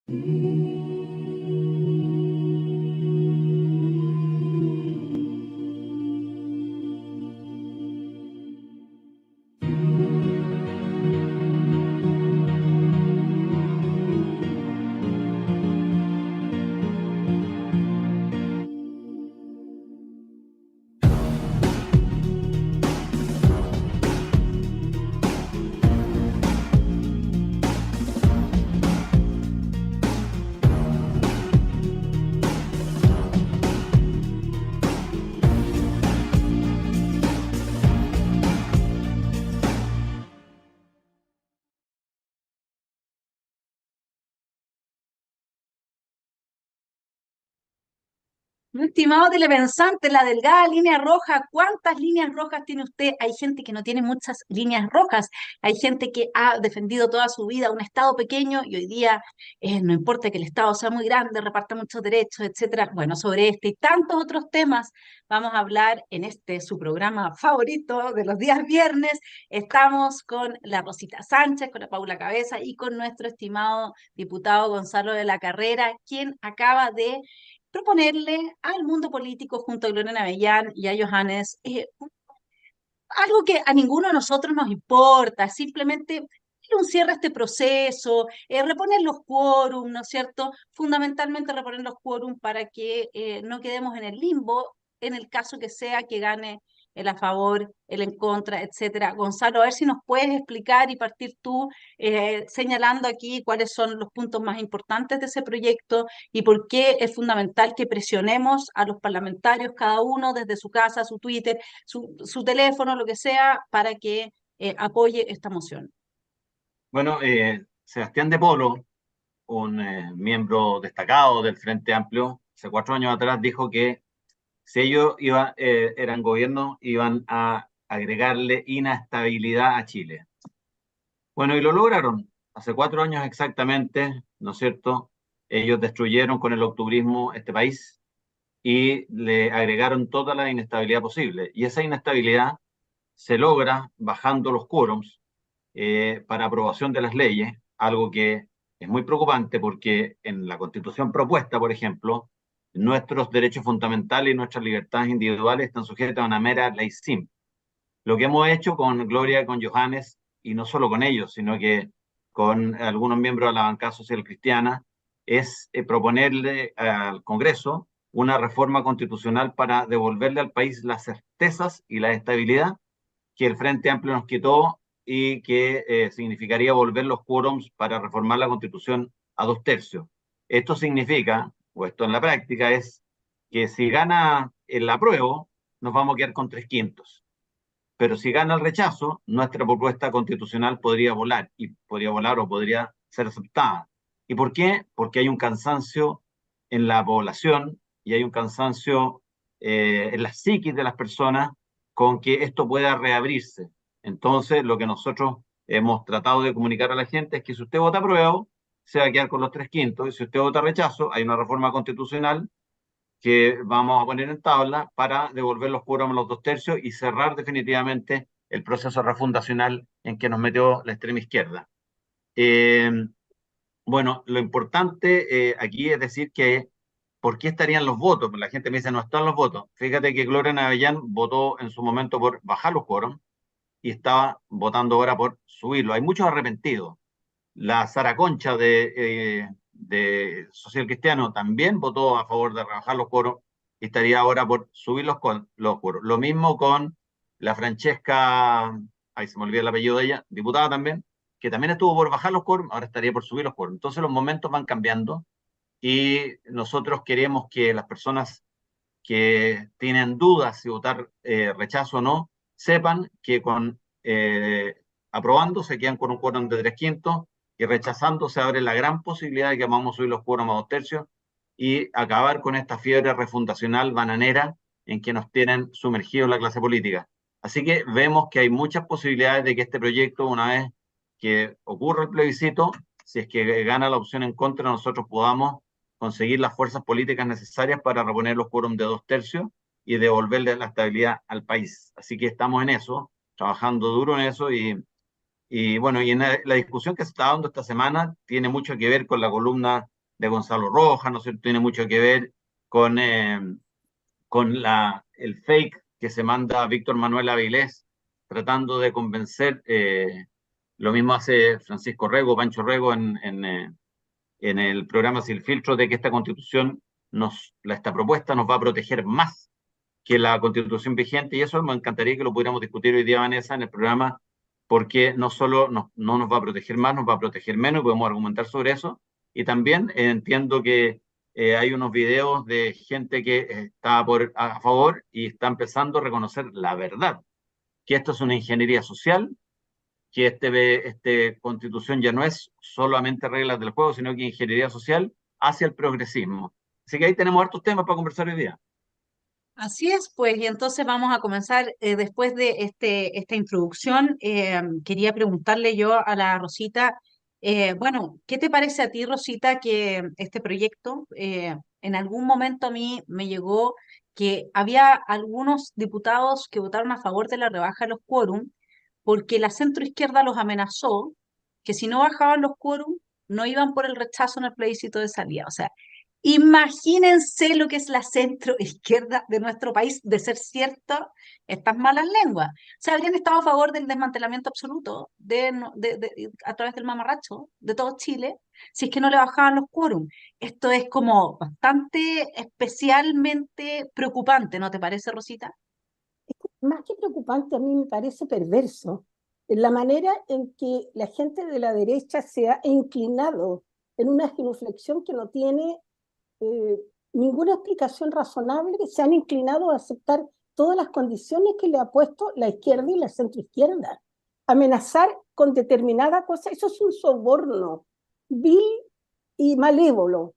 Mi estimado telepensante, la delgada línea roja, ¿cuántas líneas rojas tiene usted? Hay gente que no tiene muchas líneas rojas, hay gente que ha defendido toda su vida un Estado pequeño y hoy día no importa que el Estado sea muy grande, reparta muchos derechos, etcétera. Bueno, sobre este y tantos otros temas vamos a hablar en este su programa favorito de los días viernes. Estamos con la Rosita Sánchez, con la Paula Cabeza y con nuestro estimado diputado Gonzalo de la Carrera, quien acaba de proponerle al mundo político junto a Gloria Navellán y a Johannes algo que a ninguno de nosotros nos importa, simplemente un cierre a este proceso, reponer los quórum, ¿no es cierto? Fundamentalmente reponer los quórum para que no quedemos en el limbo en el caso que sea que gane el a favor, el en contra, etcétera. Gonzalo, a ver si nos puedes explicar y partir tú señalando aquí cuáles son los puntos más importantes de ese proyecto y por qué es fundamental que presionemos a los parlamentarios, cada uno desde su casa, su Twitter, su teléfono, lo que sea, para que apoye esta moción. Bueno, Sebastián de Polo, un miembro destacado del Frente Amplio, hace 4 años atrás dijo que si ellos eran gobierno, iban a agregarle inestabilidad a Chile. Bueno, y lo lograron. Hace 4 años exactamente, ¿no es cierto? Ellos destruyeron con el octubrismo este país y le agregaron toda la inestabilidad posible. Y esa inestabilidad se logra bajando los quórums para aprobación de las leyes, algo que es muy preocupante porque en la Constitución propuesta, por ejemplo, nuestros derechos fundamentales y nuestras libertades individuales están sujetas a una mera ley simple. Lo que hemos hecho con Gloria, con Johannes, y no solo con ellos, sino que con algunos miembros de la bancada social cristiana, es proponerle al Congreso una reforma constitucional para devolverle al país las certezas y la estabilidad que el Frente Amplio nos quitó y que significaría volver los quórums para reformar la Constitución a 2/3. Esto significa, o esto en la práctica es, que si gana el apruebo, nos vamos a quedar con 3/5. Pero si gana el rechazo, nuestra propuesta constitucional podría volar, y podría volar o podría ser aceptada. ¿Y por qué? Porque hay un cansancio en la población y hay un cansancio en la psiquis de las personas con que esto pueda reabrirse. Entonces, lo que nosotros hemos tratado de comunicar a la gente es que si usted vota apruebo, se va a quedar con los 3/5, y si usted vota rechazo, hay una reforma constitucional que vamos a poner en tabla para devolver los quórums a los 2/3 y cerrar definitivamente el proceso refundacional en que nos metió la extrema izquierda. Eh, bueno, lo importante aquí es decir que ¿por qué estarían los votos? La gente me dice, no están los votos. Fíjate que Gloria Navellán votó en su momento por bajar los quórums y estaba votando ahora por subirlo. Hay muchos arrepentidos. La Sara Concha de Social Cristiano también votó a favor de rebajar los quórum y estaría ahora por subir los quórum. Lo mismo con la Francesca, ahí se me olvida el apellido de ella, diputada también, que también estuvo por bajar los quórum, ahora estaría por subir los quórum. Entonces los momentos van cambiando y nosotros queremos que las personas que tienen dudas si votar rechazo o no, sepan que con aprobando se quedan con un quórum de 3/5 y rechazando se abre la gran posibilidad de que vamos a subir los quórums a 2/3 y acabar con esta fiebre refundacional bananera en que nos tienen sumergidos la clase política. Así que vemos que hay muchas posibilidades de que este proyecto, una vez que ocurra el plebiscito, si es que gana la opción en contra, nosotros podamos conseguir las fuerzas políticas necesarias para reponer los quórums de 2/3 y devolverle la estabilidad al país. Así que estamos en eso, trabajando duro en eso y bueno, y en la discusión que se está dando esta semana tiene mucho que ver con la columna de Gonzalo Rojas, ¿no es cierto? Tiene mucho que ver con, el fake que se manda Víctor Manuel Avilés tratando de convencer, lo mismo hace Francisco Rego, Pancho Rego en el programa Sin Filtro, de que esta constitución, esta propuesta nos va a proteger más que la constitución vigente, y eso me encantaría que lo pudiéramos discutir hoy día, Vanessa, en el programa, porque no solo no nos va a proteger más, nos va a proteger menos, y podemos argumentar sobre eso. Y también entiendo que hay unos videos de gente que está a favor y está empezando a reconocer la verdad, que esto es una ingeniería social, que constitución ya no es solamente reglas del juego, sino que ingeniería social hacia el progresismo. Así que ahí tenemos hartos temas para conversar hoy día. Así es, pues, y entonces vamos a comenzar después de esta introducción. Quería preguntarle yo a la Rosita, bueno, ¿qué te parece a ti, Rosita, que este proyecto, en algún momento a mí me llegó que había algunos diputados que votaron a favor de la rebaja de los quórum porque la centroizquierda los amenazó que si no bajaban los quórum no iban por el rechazo en el plebiscito de salida? O sea, imagínense lo que es la centro izquierda de nuestro país, de ser cierto, estas malas lenguas. O sea, habrían estado a favor del desmantelamiento absoluto a través del mamarracho de todo Chile, si es que no le bajaban los quórum. Esto es como bastante especialmente preocupante, ¿no te parece, Rosita? Más que preocupante, a mí me parece perverso la manera en que la gente de la derecha se ha inclinado en una genuflexión que no tiene eh, ninguna explicación razonable, que se han inclinado a aceptar todas las condiciones que le ha puesto la izquierda y la centroizquierda. Amenazar con determinada cosa, eso es un soborno vil y malévolo.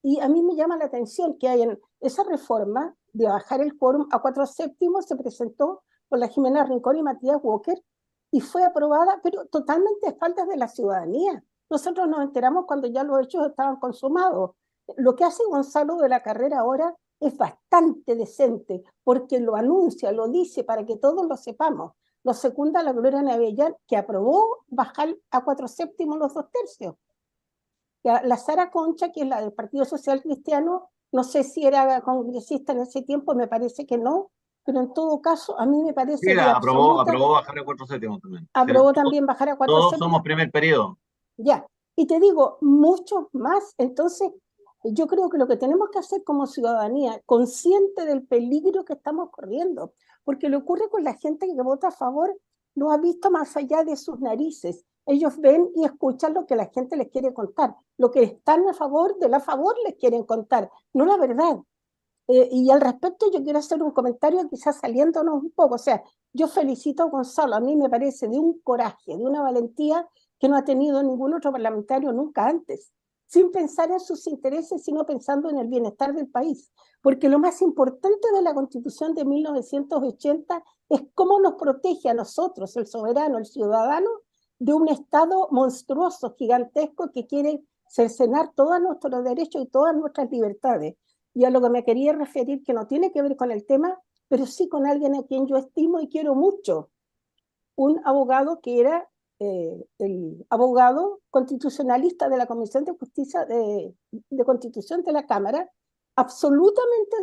Y a mí me llama la atención que hay en esa reforma de bajar el quórum a 4/7 se presentó por la Jimena Rincón y Matías Walker y fue aprobada, pero totalmente a espaldas de la ciudadanía. Nosotros nos enteramos cuando ya los hechos estaban consumados. Lo que hace Gonzalo de la Carrera ahora es bastante decente, porque lo anuncia, lo dice para que todos lo sepamos. Lo secunda la Gloria Navellán, que aprobó bajar a 4/7 los 2/3. La Sara Concha, que es la del Partido Social Cristiano, no sé si era congresista en ese tiempo, me parece que no, pero en todo caso, a mí me Sí, parece de absoluta. aprobó bajar a 4/7 también. Sí, Aprobó también bajar a cuatro todos somos séptimos. primer periodo. Ya, y te digo, muchos más. Entonces, yo creo que lo que tenemos que hacer como ciudadanía, consciente del peligro que estamos corriendo, porque lo ocurre con la gente que vota a favor, no ha visto más allá de sus narices. Ellos ven y escuchan lo que la gente les quiere contar. Lo que están a favor de la favor les quieren contar, no la verdad. Y al respecto yo quiero hacer un comentario quizás saliéndonos un poco. O sea, yo felicito a Gonzalo, a mí me parece de un coraje, de una valentía que no ha tenido ningún otro parlamentario nunca antes, sin pensar en sus intereses, sino pensando en el bienestar del país. Porque lo más importante de la Constitución de 1980 es cómo nos protege a nosotros, el soberano, el ciudadano, de un Estado monstruoso, gigantesco, que quiere cercenar todos nuestros derechos y todas nuestras libertades. Y a lo que me quería referir, que no tiene que ver con el tema, pero sí con alguien a quien yo estimo y quiero mucho, un abogado que era el abogado constitucionalista de la Comisión de Justicia de Constitución de la Cámara, absolutamente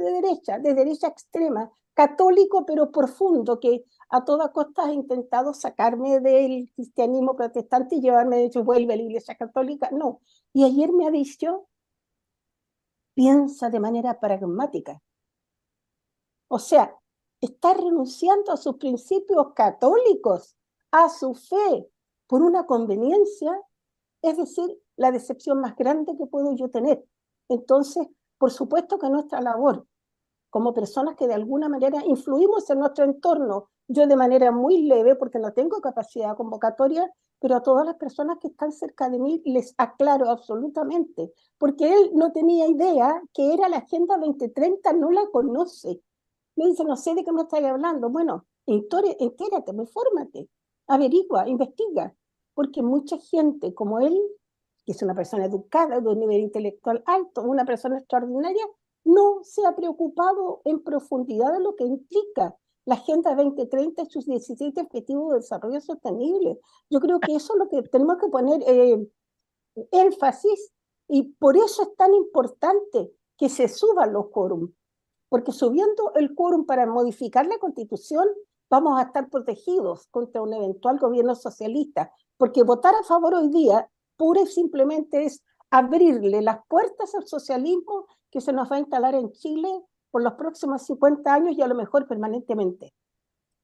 de derecha extrema, católico pero profundo, que a toda costa ha intentado sacarme del cristianismo protestante y llevarme, de hecho, vuelve a la Iglesia Católica. No. Y ayer me ha dicho, piensa de manera pragmática. O sea, está renunciando a sus principios católicos, a su fe, por una conveniencia, es decir, la decepción más grande que puedo yo tener. Entonces, por supuesto que nuestra labor, como personas que de alguna manera influimos en nuestro entorno, yo de manera muy leve, porque no tengo capacidad convocatoria, pero a todas las personas que están cerca de mí les aclaro absolutamente, porque él no tenía idea que era la Agenda 2030, no la conoce. Me dice, no sé de qué me estás hablando. Bueno, entérate, infórmate, averigua, investiga, porque mucha gente como él, que es una persona educada, de un nivel intelectual alto, una persona extraordinaria, no se ha preocupado en profundidad de lo que implica la Agenda 2030 y sus 17 Objetivos de Desarrollo Sostenible. Yo creo que eso es lo que tenemos que poner énfasis Y por eso es tan importante que se suban los quórum, porque subiendo el quórum para modificar la Constitución, vamos a estar protegidos contra un eventual gobierno socialista, porque votar a favor hoy día pura y simplemente es abrirle las puertas al socialismo que se nos va a instalar en Chile por los próximos 50 años y a lo mejor permanentemente.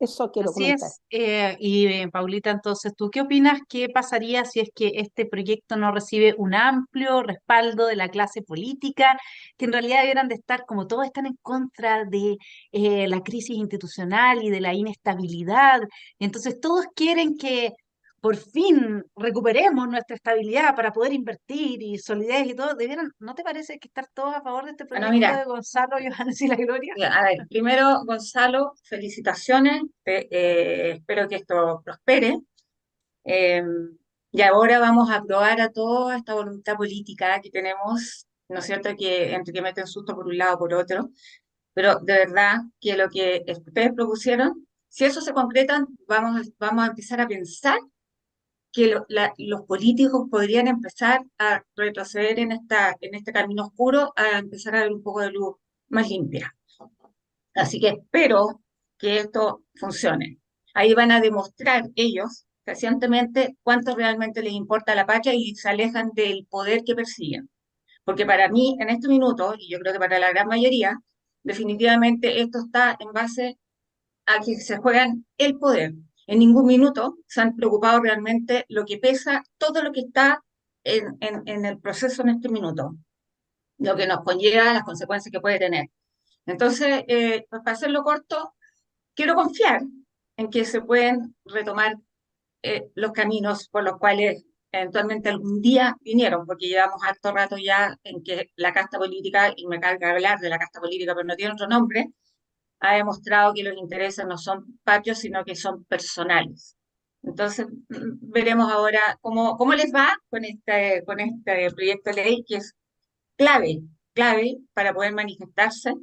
Eso quiero Así comentar. es. Paulita, entonces, ¿tú qué opinas? ¿Qué pasaría si es que este proyecto no recibe un amplio respaldo de la clase política, que en realidad deberían de estar, como todos están en contra de la crisis institucional y de la inestabilidad? Entonces, todos quieren que por fin recuperemos nuestra estabilidad para poder invertir y solidez y todo. Debieran, ¿no te parece que estar todos a favor de este Bueno, proyecto mira, de Gonzalo, Johannes y la Gloria? a ver, primero, Gonzalo, felicitaciones. Espero que esto prospere. Eh, y ahora vamos a probar a toda esta voluntad política que tenemos, ¿no es cierto?, que entre que meten susto por un lado o por otro, pero de verdad que lo que ustedes propusieron, si eso se concreta, vamos a empezar a pensar que los políticos podrían empezar a retroceder en este camino oscuro, a empezar a ver un poco de luz más limpia. Así que espero que esto funcione. Ahí van a demostrar ellos recientemente cuánto realmente les importa la patria y se alejan del poder que persiguen. Porque para mí, en este minuto, y yo creo que para la gran mayoría, definitivamente esto está en base a que se juegan el poder. En ningún minuto se han preocupado realmente lo que pesa, todo lo que está en el proceso en este minuto, lo que nos conlleva, las consecuencias que puede tener. Entonces, pues para hacerlo corto, quiero confiar en que se pueden retomar los caminos por los cuales eventualmente algún día vinieron, porque llevamos harto rato ya en que la casta política, y me carga hablar de la casta política, pero no tiene otro nombre, ha demostrado que los intereses no son patrios, sino que son personales. Entonces, veremos ahora cómo les va con este proyecto de ley que es clave, clave para poder manifestarse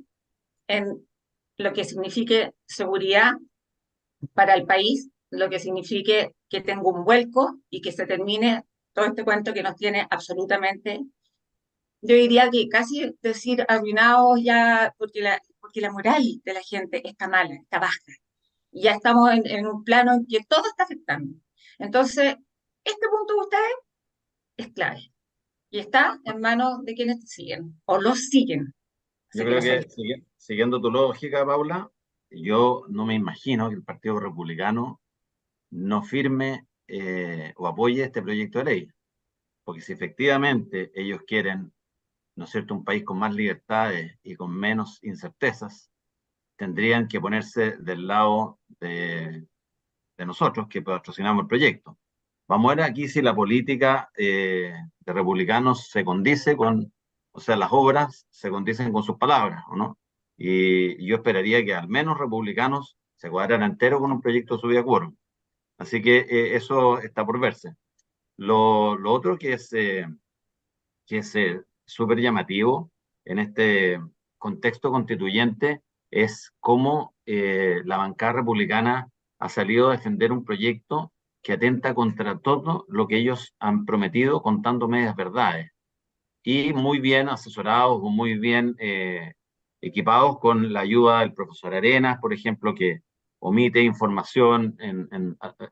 en lo que signifique seguridad para el país, lo que signifique que tenga un vuelco y que se termine todo este cuento que nos tiene absolutamente, yo diría que casi decir arruinados ya, porque la moral de la gente está mala, está baja. Y ya estamos en un plano en que todo está afectando. Entonces, este punto de ustedes es clave y está en manos de quienes te siguen o los siguen. Yo Así que creo no sé. que siguiendo tu lógica, Paula, yo no me imagino que el Partido Republicano no firme o apoye este proyecto de ley, porque si efectivamente ellos quieren, ¿no es cierto?, un país con más libertades y con menos incertezas, tendrían que ponerse del lado de nosotros que patrocinamos el proyecto. Vamos a ver aquí si la política de republicanos se condice con, o sea, las obras se condicen con sus palabras, ¿o no? Y yo esperaría que al menos republicanos se cuadraran entero con un proyecto de subida a quórum. Así que eso está por verse. Lo otro que es súper llamativo en este contexto constituyente es cómo la bancada republicana ha salido a defender un proyecto que atenta contra todo lo que ellos han prometido contando medias verdades y muy bien asesorados o muy bien equipados con la ayuda del profesor Arenas, por ejemplo, que omite información,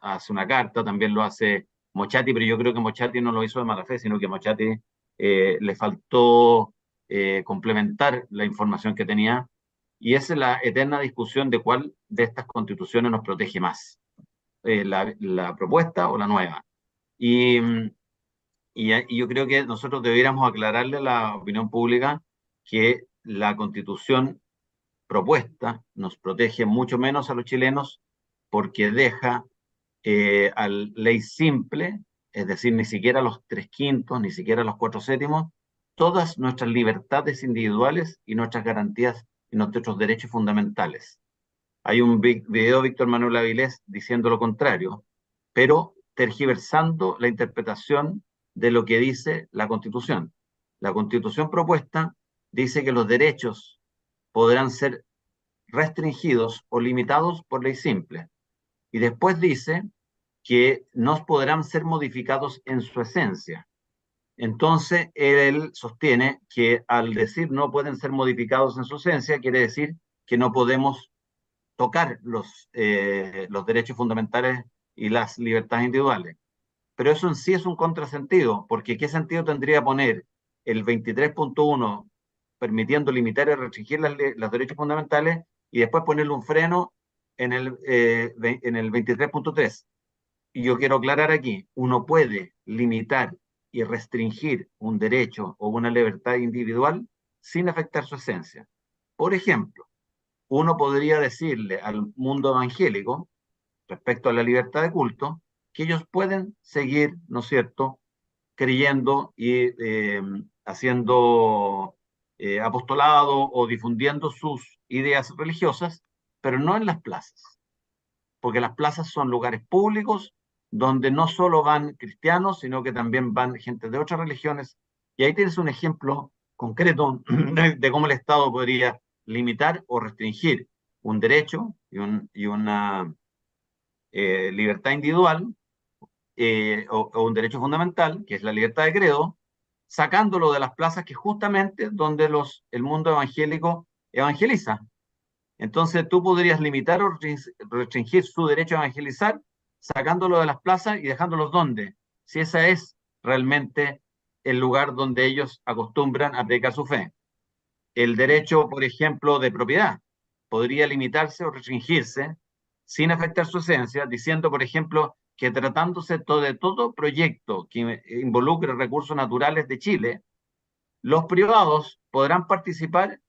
hace una carta, también lo hace Mochati, pero yo creo que Mochati no lo hizo de mala fe, sino que Mochati le faltó complementar la información que tenía, y esa es la eterna discusión de cuál de estas constituciones nos protege más, la propuesta o la nueva. Y, y yo creo que nosotros deberíamos aclararle a la opinión pública que la constitución propuesta nos protege mucho menos a los chilenos porque deja a ley simple, es decir, ni siquiera los 3/5, ni siquiera los 4/7, todas nuestras libertades individuales y nuestras garantías y nuestros derechos fundamentales. Hay un video de Víctor Manuel Avilés diciendo lo contrario, pero tergiversando la interpretación de lo que dice la Constitución. La Constitución propuesta dice que los derechos podrán ser restringidos o limitados por ley simple. Y después dice que no podrán ser modificados en su esencia. Entonces, él sostiene que al decir no pueden ser modificados en su esencia, quiere decir que no podemos tocar los derechos fundamentales y las libertades individuales. Pero eso en sí es un contrasentido, porque ¿qué sentido tendría poner el 23.1 permitiendo limitar y restringir los derechos fundamentales y después ponerle un freno en el 23.3? Y yo quiero aclarar aquí, uno puede limitar y restringir un derecho o una libertad individual sin afectar su esencia. Por ejemplo, uno podría decirle al mundo evangélico, respecto a la libertad de culto, que ellos pueden seguir, ¿no es cierto?, creyendo y haciendo apostolado o difundiendo sus ideas religiosas, pero no en las plazas, porque las plazas son lugares públicos donde no solo van cristianos, sino que también van gente de otras religiones. Y ahí tienes un ejemplo concreto de cómo el Estado podría limitar o restringir un derecho y una libertad individual o un derecho fundamental, que es la libertad de credo, sacándolo de las plazas que justamente donde el mundo evangélico evangeliza. Entonces tú podrías limitar o restringir su derecho a evangelizar sacándolo de las plazas y dejándolos donde, si ese es realmente el lugar donde ellos acostumbran a predicar su fe. El derecho, por ejemplo, de propiedad podría limitarse o restringirse sin afectar su esencia, diciendo, por ejemplo, que tratándose de todo proyecto que involucre recursos naturales de Chile, los privados podrán participar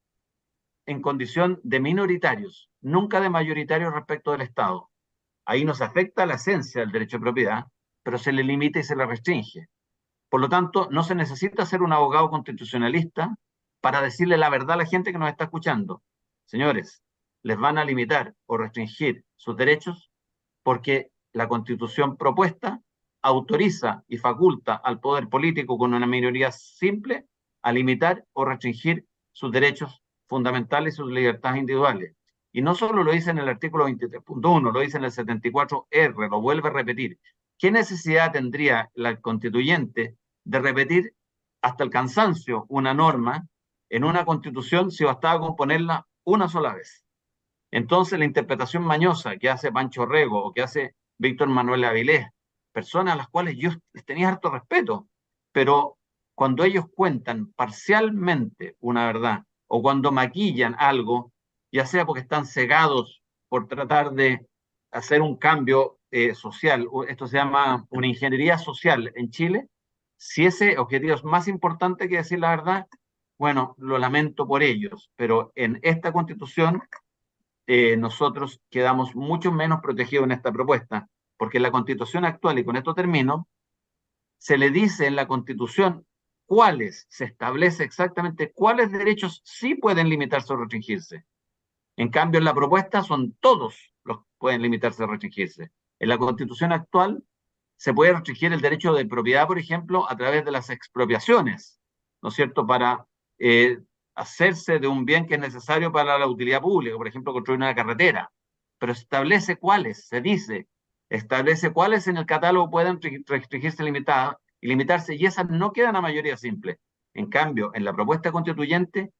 en condición de minoritarios, nunca de mayoritarios respecto del Estado. Ahí no se afecta la esencia del derecho de propiedad, pero se le limita y se le restringe. Por lo tanto, no se necesita ser un abogado constitucionalista para decirle la verdad a la gente que nos está escuchando. Señores, les van a limitar o restringir sus derechos porque la Constitución propuesta autoriza y faculta al poder político con una minoría simple a limitar o restringir sus derechos fundamentales y sus libertades individuales. Y no solo lo dice en el artículo 23.1, lo dice en el 74R, lo vuelve a repetir. ¿Qué necesidad tendría la constituyente de repetir hasta el cansancio una norma en una constitución si bastaba con ponerla una sola vez? Entonces, la interpretación mañosa que hace Pancho Rego o que hace Víctor Manuel Avilés, personas a las cuales yo les tenía harto respeto, pero cuando ellos cuentan parcialmente una verdad o cuando maquillan algo, ya sea porque están cegados por tratar de hacer un cambio social, esto se llama una ingeniería social en Chile, si ese objetivo es más importante que decir la verdad, bueno, lo lamento por ellos, pero en esta constitución nosotros quedamos mucho menos protegidos en esta propuesta, porque en la constitución actual, y con esto termino, se le dice en la constitución se establece exactamente cuáles derechos sí pueden limitarse o restringirse. En cambio, en la propuesta son todos los que pueden limitarse o restringirse. En la constitución actual se puede restringir el derecho de propiedad, por ejemplo, a través de las expropiaciones, ¿no es cierto?, para hacerse de un bien que es necesario para la utilidad pública, por ejemplo, construir una carretera, pero establece cuáles, se dice, establece cuáles en el catálogo pueden restringirse y limitarse, y esas no quedan a mayoría simple. En cambio, en la propuesta constituyente,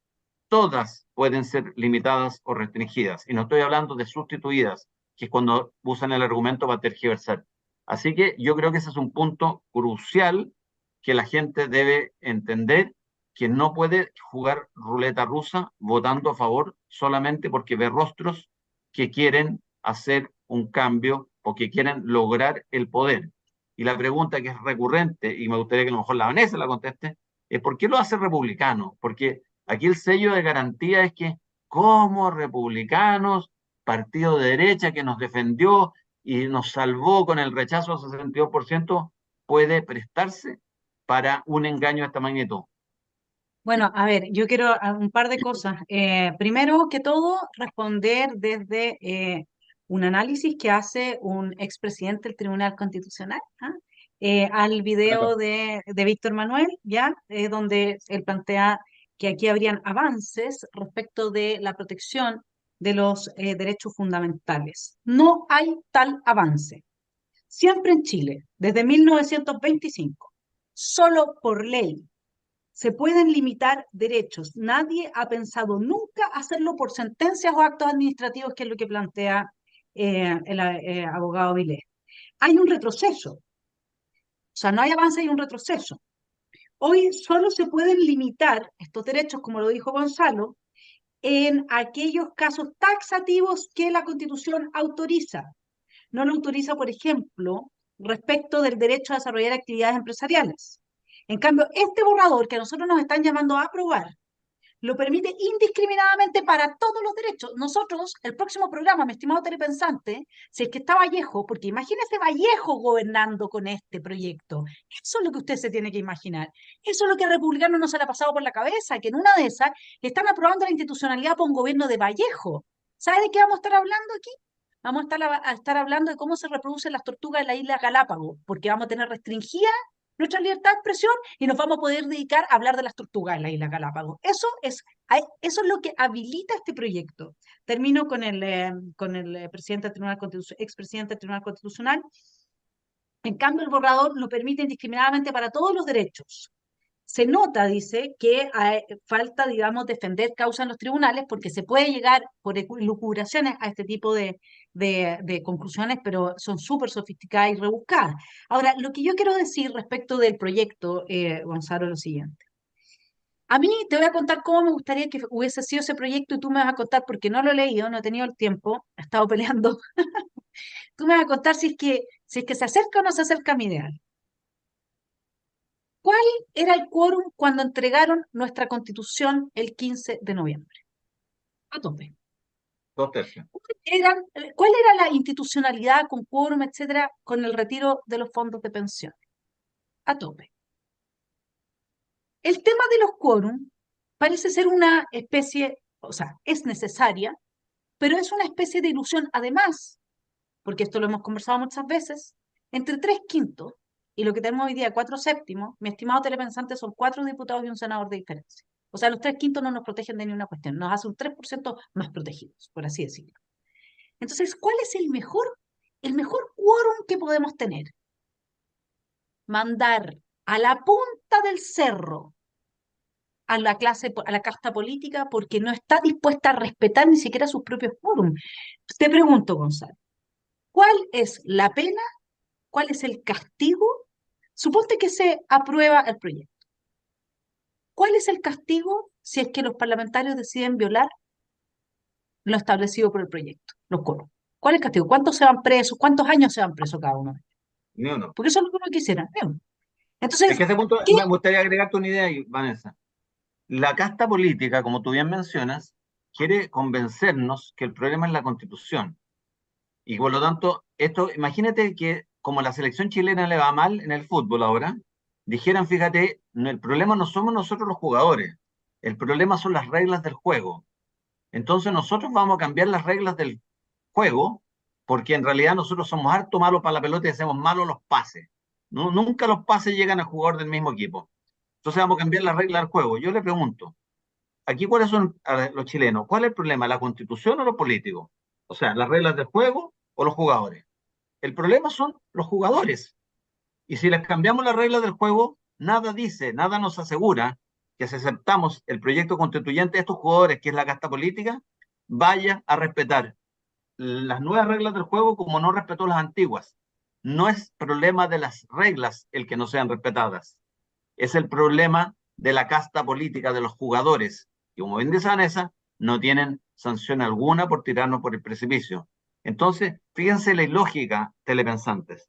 todas pueden ser limitadas o restringidas, y no estoy hablando de sustituidas, que es cuando usan el argumento para tergiversar. Así que yo creo que ese es un punto crucial que la gente debe entender, que no puede jugar ruleta rusa votando a favor solamente porque ve rostros que quieren hacer un cambio o que quieren lograr el poder. Y la pregunta que es recurrente, y me gustaría que a lo mejor la Vanessa la conteste, es ¿por qué lo hace republicano? Porque aquí el sello de garantía es que como republicanos, partido de derecha que nos defendió y nos salvó con el rechazo al 62%, puede prestarse para un engaño de esta magnitud. Bueno, a ver, yo quiero un par de cosas. Primero que todo, responder desde un análisis que hace un expresidente del Tribunal Constitucional, ¿ah? Al video de Víctor Manuel, ¿ya? Donde él plantea que aquí habrían avances respecto de la protección de los derechos fundamentales. No hay tal avance. Siempre en Chile, desde 1925, Solo por ley se pueden limitar derechos. Nadie ha pensado nunca hacerlo por sentencias o actos administrativos, que es lo que plantea el abogado Vilés. Hay un retroceso, o sea, no hay avance, hay un retroceso. Hoy solo se pueden limitar estos derechos, como lo dijo Gonzalo, en aquellos casos taxativos que la Constitución autoriza. No lo autoriza, por ejemplo, respecto del derecho a desarrollar actividades empresariales. En cambio, este borrador que a nosotros nos están llamando a aprobar, lo permite indiscriminadamente para todos los derechos. Nosotros, el próximo programa, mi estimado telepensante, si es que está Vallejo, porque imagínese Vallejo gobernando con este proyecto. Eso es lo que usted se tiene que imaginar. Eso es lo que a Republicano no se le ha pasado por la cabeza, que en una de esas están aprobando la institucionalidad por un gobierno de Vallejo. ¿Sabe de qué vamos a estar hablando aquí? Vamos a estar hablando de cómo se reproducen las tortugas en la isla Galápagos, porque vamos a tener restringida nuestra libertad de expresión y nos vamos a poder dedicar a hablar de las tortugas en la isla Galápagos. Eso es lo que habilita este proyecto. Termino con el presidente del Tribunal expresidente del Tribunal Constitucional. En cambio, el borrador lo permite indiscriminadamente para todos los derechos. Se nota, dice, que falta, digamos, defender causa en los tribunales porque se puede llegar por elucubraciones a este tipo de conclusiones, pero son súper sofisticadas y rebuscadas. Ahora, lo que yo quiero decir respecto del proyecto, Gonzalo, es lo siguiente. A mí te voy a contar cómo me gustaría que hubiese sido ese proyecto y tú me vas a contar, porque no lo he leído, no he tenido el tiempo, he estado peleando. Tú me vas a contar si es que se acerca o no se acerca a mi ideal. ¿Cuál era el quórum cuando entregaron nuestra constitución el 15 de noviembre? A tope. 2/3. ¿Cuál era la institucionalidad con quórum, etcétera, con el retiro de los fondos de pensión? A tope. El tema de los quórum parece ser una especie, o sea, es necesaria, pero es una especie de ilusión además, porque esto lo hemos conversado muchas veces, entre 3/5 y lo que tenemos hoy día, 4/7, mi estimado telepensante, son 4 diputados y un senador de diferencia. O sea, los 3/5 no nos protegen de ninguna cuestión, nos hace un 3% más protegidos, por así decirlo. Entonces, ¿cuál es el mejor quórum que podemos tener? Mandar a la punta del cerro a la casta política porque no está dispuesta a respetar ni siquiera sus propios quórum. Te pregunto, Gonzalo, ¿cuál es la pena? ¿Cuál es el castigo? Suponte que se aprueba el proyecto. ¿Cuál es el castigo si es que los parlamentarios deciden violar lo establecido por el proyecto, los quórums? ¿Cuál es el castigo? ¿Cuántos se van presos? ¿Cuántos años se van presos cada uno? Ni uno. Porque eso es lo que uno quisiera. Bien. Es Entonces, que a ese punto ¿qué? me gustaría agregarte una idea, Vanessa. La casta política, como tú bien mencionas, quiere convencernos que el problema es la Constitución. Y por lo tanto, imagínate que como la selección chilena le va mal en el fútbol ahora, dijeran, fíjate, el problema no somos nosotros los jugadores, el problema son las reglas del juego. Entonces nosotros vamos a cambiar las reglas del juego, porque en realidad nosotros somos harto malos para la pelota y hacemos malos los pases. Nunca los pases llegan al jugador del mismo equipo. Entonces vamos a cambiar las reglas del juego. Yo le pregunto, aquí cuáles son los chilenos, ¿cuál es el problema? ¿La Constitución o los políticos? O sea, las reglas del juego o los jugadores. El problema son los jugadores. Y si les cambiamos las reglas del juego, nada dice, nada nos asegura que si aceptamos el proyecto constituyente de estos jugadores, que es la casta política, vaya a respetar las nuevas reglas del juego como no respetó las antiguas. No es problema de las reglas el que no sean respetadas. Es el problema de la casta política de los jugadores. Y como bien dice Vanessa, no tienen sanción alguna por tirarnos por el precipicio. Entonces, fíjense la ilógica, telepensantes.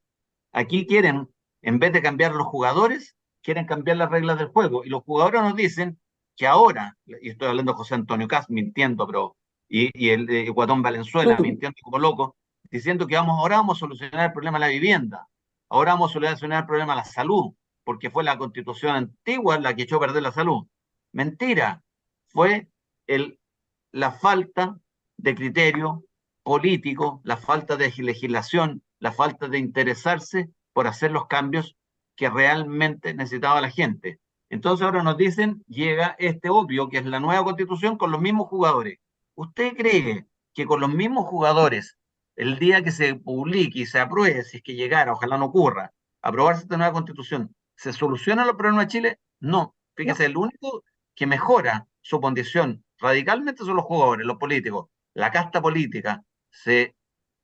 Aquí quieren, en vez de cambiar los jugadores, quieren cambiar las reglas del juego. Y los jugadores nos dicen que ahora, y estoy hablando de José Antonio Caz, mintiendo, pero, y el Guatón Valenzuela, mintiendo como loco, diciendo que ahora vamos a solucionar el problema de la vivienda, ahora vamos a solucionar el problema de la salud, porque fue la constitución antigua la que echó a perder la salud. Mentira, fue la falta de criterio político, la falta de legislación, la falta de interesarse por hacer los cambios que realmente necesitaba la gente. Entonces ahora nos dicen, llega este obvio, que es la nueva constitución con los mismos jugadores. ¿Usted cree que con los mismos jugadores, el día que se publique y se apruebe, si es que llegara, ojalá no ocurra, aprobarse esta nueva constitución, ¿Se solucionan los problemas de Chile? No. Fíjese, el único que mejora su condición radicalmente son los jugadores, los políticos. La casta política se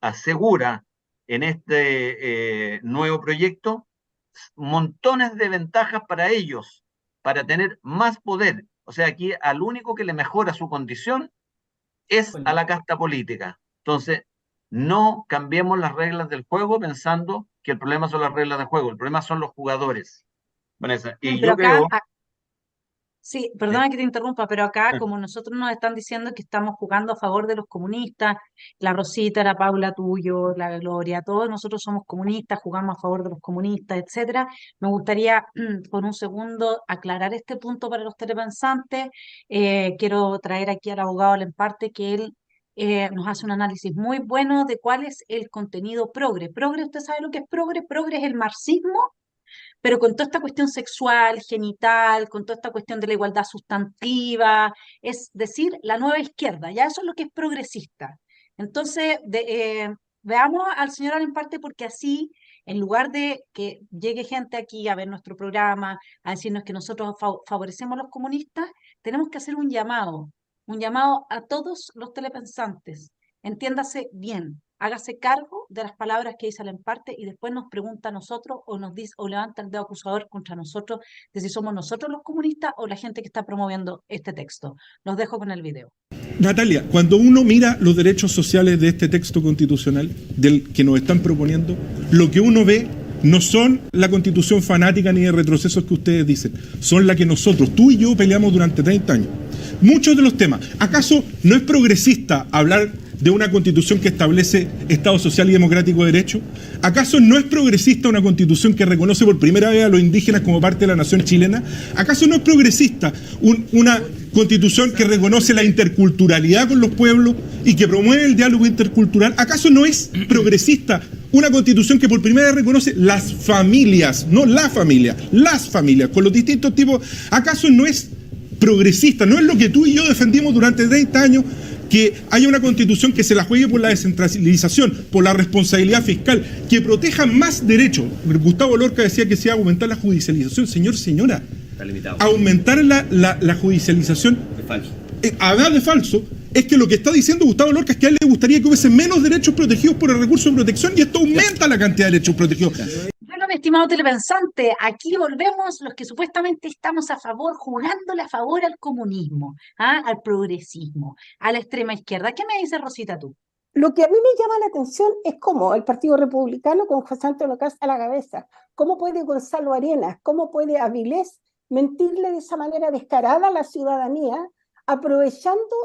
asegura en este nuevo proyecto montones de ventajas para ellos, para tener más poder. O sea, aquí al único que le mejora su condición es a la casta política. Entonces, no cambiemos las reglas del juego pensando que el problema son las reglas del juego, el problema son los jugadores. Vanessa, y Pero yo acá, creo... sí, perdona que te interrumpa, pero acá, como nosotros nos están diciendo que estamos jugando a favor de los comunistas, la Rosita, la Paula, tuyo, la Gloria, todos nosotros somos comunistas, jugamos a favor de los comunistas, etcétera. Me gustaría, por un segundo, aclarar este punto para los telepensantes. Quiero traer aquí al abogado Lemparte, que él nos hace un análisis muy bueno de cuál es el contenido progre. Progre, ¿usted sabe lo que es progre? Progre es el marxismo, pero con toda esta cuestión sexual, genital, con toda esta cuestión de la igualdad sustantiva, es decir, la nueva izquierda, ya eso es lo que es progresista. Entonces, veamos al señor Alemparte, porque así, en lugar de que llegue gente aquí a ver nuestro programa, a decirnos que nosotros favorecemos a los comunistas, tenemos que hacer un llamado a todos los telepensantes. Entiéndase bien, hágase cargo de las palabras que dice Alemparte y después nos pregunta a nosotros o nos dice o levanta el dedo acusador contra nosotros de si somos nosotros los comunistas o la gente que está promoviendo este texto. Los dejo con el video. Natalia, cuando uno mira los derechos sociales de este texto constitucional del que nos están proponiendo, lo que uno ve no son la constitución fanática ni de retrocesos que ustedes dicen, son la que nosotros, tú y yo, peleamos durante 30 años. Muchos de los temas. ¿Acaso no es progresista hablar de una constitución que establece Estado social y democrático de derecho? ¿Acaso no es progresista una constitución que reconoce por primera vez a los indígenas como parte de la nación chilena? ¿Acaso no es progresista una constitución que reconoce la interculturalidad con los pueblos y que promueve el diálogo intercultural? ¿Acaso no es progresista una constitución que por primera vez reconoce las familias, no la familia, las familias, con los distintos tipos? ¿Acaso no es progresista? ¿No es lo que tú y yo defendimos durante 30 años? Que haya una constitución que se la juegue por la descentralización, por la responsabilidad fiscal, que proteja más derechos. Gustavo Lorca decía que se iba a aumentar la judicialización. Señora, está limitado. Aumentar la judicialización es falso. Además de falso, es que lo que está diciendo Gustavo Lorca es que a él le gustaría que hubiese menos derechos protegidos por el recurso de protección, y esto aumenta la cantidad de derechos protegidos. Bueno, mi estimado telepensante, aquí volvemos los que supuestamente estamos a favor, jugándole a favor al comunismo, al progresismo, a la extrema izquierda. ¿Qué me dice Rosita tú? Lo que a mí me llama la atención es cómo el Partido Republicano con José Antonio Kast a la cabeza, cómo puede Gonzalo Arenas, cómo puede Avilés mentirle de esa manera descarada a la ciudadanía, aprovechando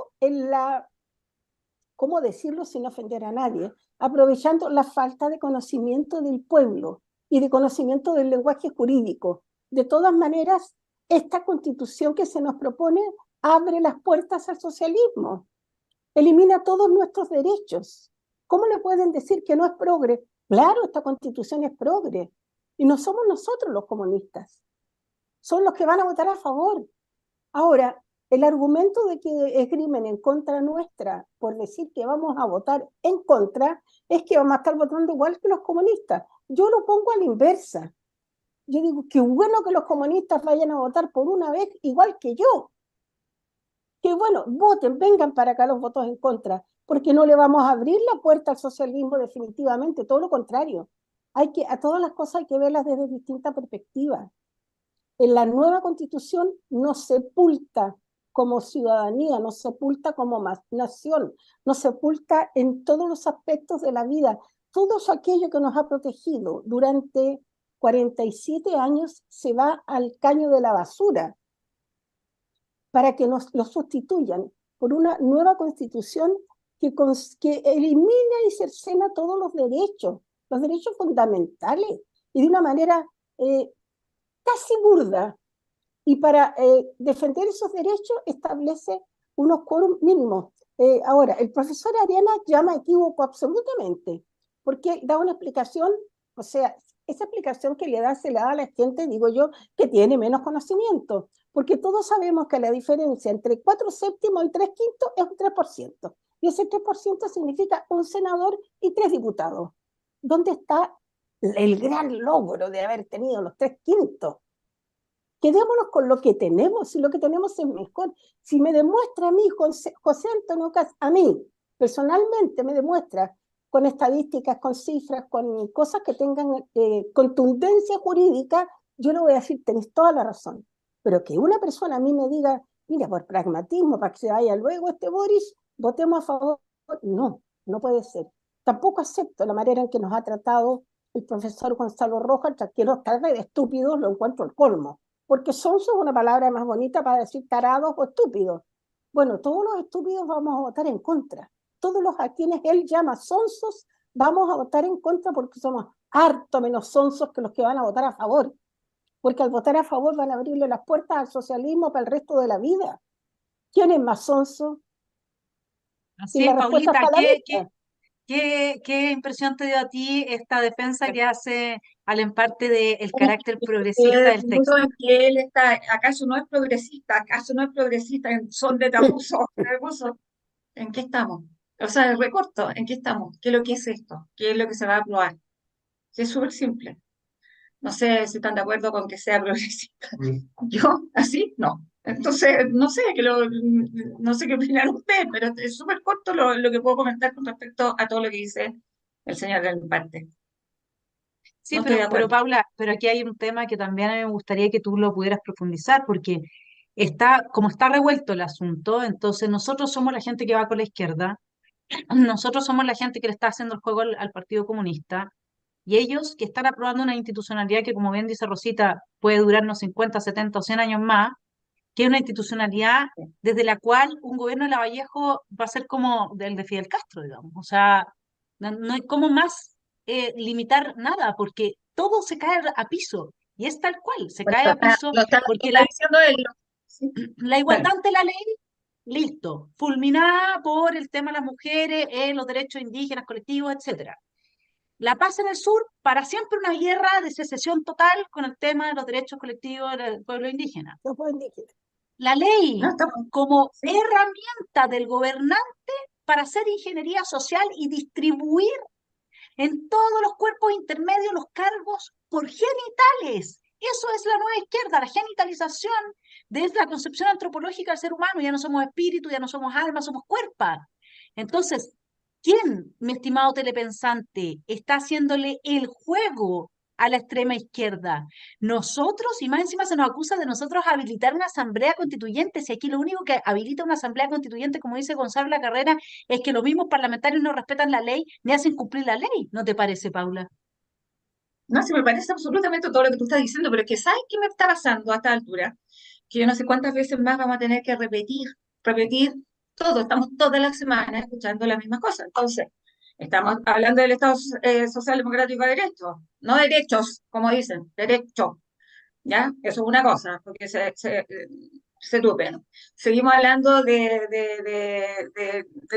¿cómo decirlo sin ofender a nadie? Aprovechando la falta de conocimiento del pueblo y de conocimiento del lenguaje jurídico. De todas maneras, esta constitución que se nos propone abre las puertas al socialismo, elimina todos nuestros derechos. ¿Cómo le pueden decir que no es progre? Claro, esta constitución es progre, y no somos nosotros los comunistas, son los que van a votar a favor. Ahora, el argumento de que esgrimen en contra nuestra por decir que vamos a votar en contra es que vamos a estar votando igual que los comunistas. Yo lo pongo a la inversa. Yo digo, qué bueno que los comunistas vayan a votar por una vez igual que yo. Que bueno, voten, vengan para acá los votos en contra, porque no le vamos a abrir la puerta al socialismo definitivamente, todo lo contrario. A todas las cosas hay que verlas desde distintas perspectivas. En la nueva constitución nos sepulta como ciudadanía, nos sepulta como nación, nos sepulta en todos los aspectos de la vida. Todo aquello que nos ha protegido durante 47 años se va al caño de la basura para que nos lo sustituyan por una nueva constitución que elimina y cercena todos los derechos fundamentales, y de una manera casi burda. Y para defender esos derechos establece unos quórum mínimos. Ahora, el profesor Arenas llama equívoco absolutamente, porque da una explicación, o sea, esa explicación que se le da a la gente, digo yo, que tiene menos conocimiento, porque todos sabemos que la diferencia entre 4/7 y 3/5 es un 3%, y ese 3% significa un senador y 3 diputados. ¿Dónde está el gran logro de haber tenido los 3/5. Quedémonos con lo que tenemos, si lo que tenemos es mejor. Si me demuestra a mí, José Antonio Kast, a mí, personalmente me demuestra con estadísticas, con cifras, con cosas que tengan contundencia jurídica, yo le voy a decir, tenés toda la razón. Pero que una persona a mí me diga, mira, por pragmatismo, para que se vaya luego este Boris, votemos a favor, no, no puede ser. Tampoco acepto la manera en que nos ha tratado el profesor Gonzalo Rojas, que los tarde de estúpidos lo encuentro el colmo. Porque sonso es una palabra más bonita para decir tarados o estúpidos. Bueno, todos los estúpidos vamos a votar en contra. Todos los a quienes él llama sonsos, vamos a votar en contra porque somos harto menos sonsos que los que van a votar a favor. Porque al votar a favor van a abrirle las puertas al socialismo para el resto de la vida. ¿Quién es más sonso? Así Y es, la respuesta Paulita, está a la vista. ¿qué impresión te dio a ti esta defensa que hace al emparte del El carácter progresista del punto texto? en que él está, ¿acaso no es progresista? ¿Acaso no es progresista en son de Tabuso? ¿En qué estamos? O sea, el recorto, ¿en qué estamos? ¿Qué es lo que es esto? ¿Qué es lo que se va a aprobar? Sí, es súper simple. No sé si están de acuerdo con que sea progresista. Yo, así, no. Entonces, no sé, no sé qué opinan ustedes, pero es súper corto lo que puedo comentar con respecto a todo lo que dice el señor del parte. Sí, No estoy de pero acuerdo. Paula, pero aquí hay un tema que también a mí me gustaría que tú lo pudieras profundizar, porque como está revuelto el asunto, entonces nosotros somos la gente que va con la izquierda, nosotros somos la gente que le está haciendo el juego al Partido Comunista, y ellos que están aprobando una institucionalidad que, como bien dice Rosita, puede durarnos 50, 70 o 100 años más, que es una institucionalidad desde la cual un gobierno de Lavallejo va a ser como del de Fidel Castro, digamos. O sea, no hay como más limitar nada, porque todo se cae a piso, y es tal cual, se Bueno, cae a piso, lo porque está diciendo él. Sí, la claro. igualdad ante la ley, listo, fulminada por el tema de las mujeres, los derechos indígenas, colectivos, etcétera. La paz en el sur, para siempre una guerra de secesión total con el tema de los derechos colectivos del pueblo indígena. No pueden decir. La No, ley estamos, como sí, herramienta del gobernante para hacer ingeniería social y distribuir en todos los cuerpos intermedios los cargos por genitales. Eso es la nueva izquierda, la genitalización desde la concepción antropológica del ser humano. Ya no somos espíritu, ya no somos alma, somos cuerpo. Entonces, ¿quién, mi estimado telepensante, está haciéndole el juego a la extrema izquierda? Nosotros, y más encima se nos acusa de nosotros habilitar una asamblea constituyente, si aquí lo único que habilita una asamblea constituyente, como dice Gonzalo La Carrera, es que los mismos parlamentarios no respetan la ley ni hacen cumplir la ley. ¿No te parece, Paula? no, sí me parece absolutamente todo lo que tú estás diciendo, pero es que ¿sabes qué me está pasando a esta altura? Que yo no sé cuántas veces más vamos a tener que repetir todo, estamos toda la semana escuchando la misma cosa. Entonces, estamos hablando del Estado Social Democrático de Derecho, no derechos, como dicen, derecho. ¿Ya? Eso es una cosa, porque se tupen. Seguimos hablando del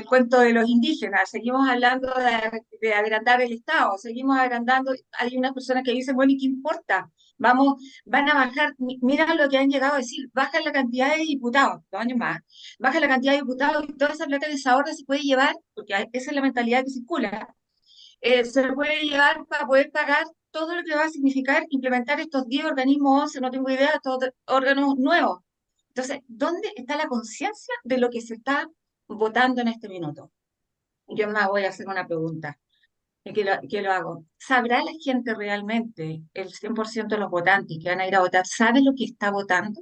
cuento de los indígenas, seguimos hablando de agrandar el Estado, seguimos agrandando, hay unas personas que dicen, bueno, ¿y qué importa? Van a bajar, mira lo que han llegado a decir, bajan la cantidad de diputados, 2 años más, bajan la cantidad de diputados y toda esa plata de esa orden se puede llevar, porque esa es la mentalidad que circula, se puede llevar para poder pagar todo lo que va a significar implementar estos 10 organismos, 11, no tengo idea, estos órganos nuevos. Entonces, ¿dónde está la conciencia de lo que se está votando en este minuto? Yo más voy a hacer una pregunta, y que lo hago. ¿Sabrá la gente realmente, el 100% de los votantes que van a ir a votar, sabe lo que está votando?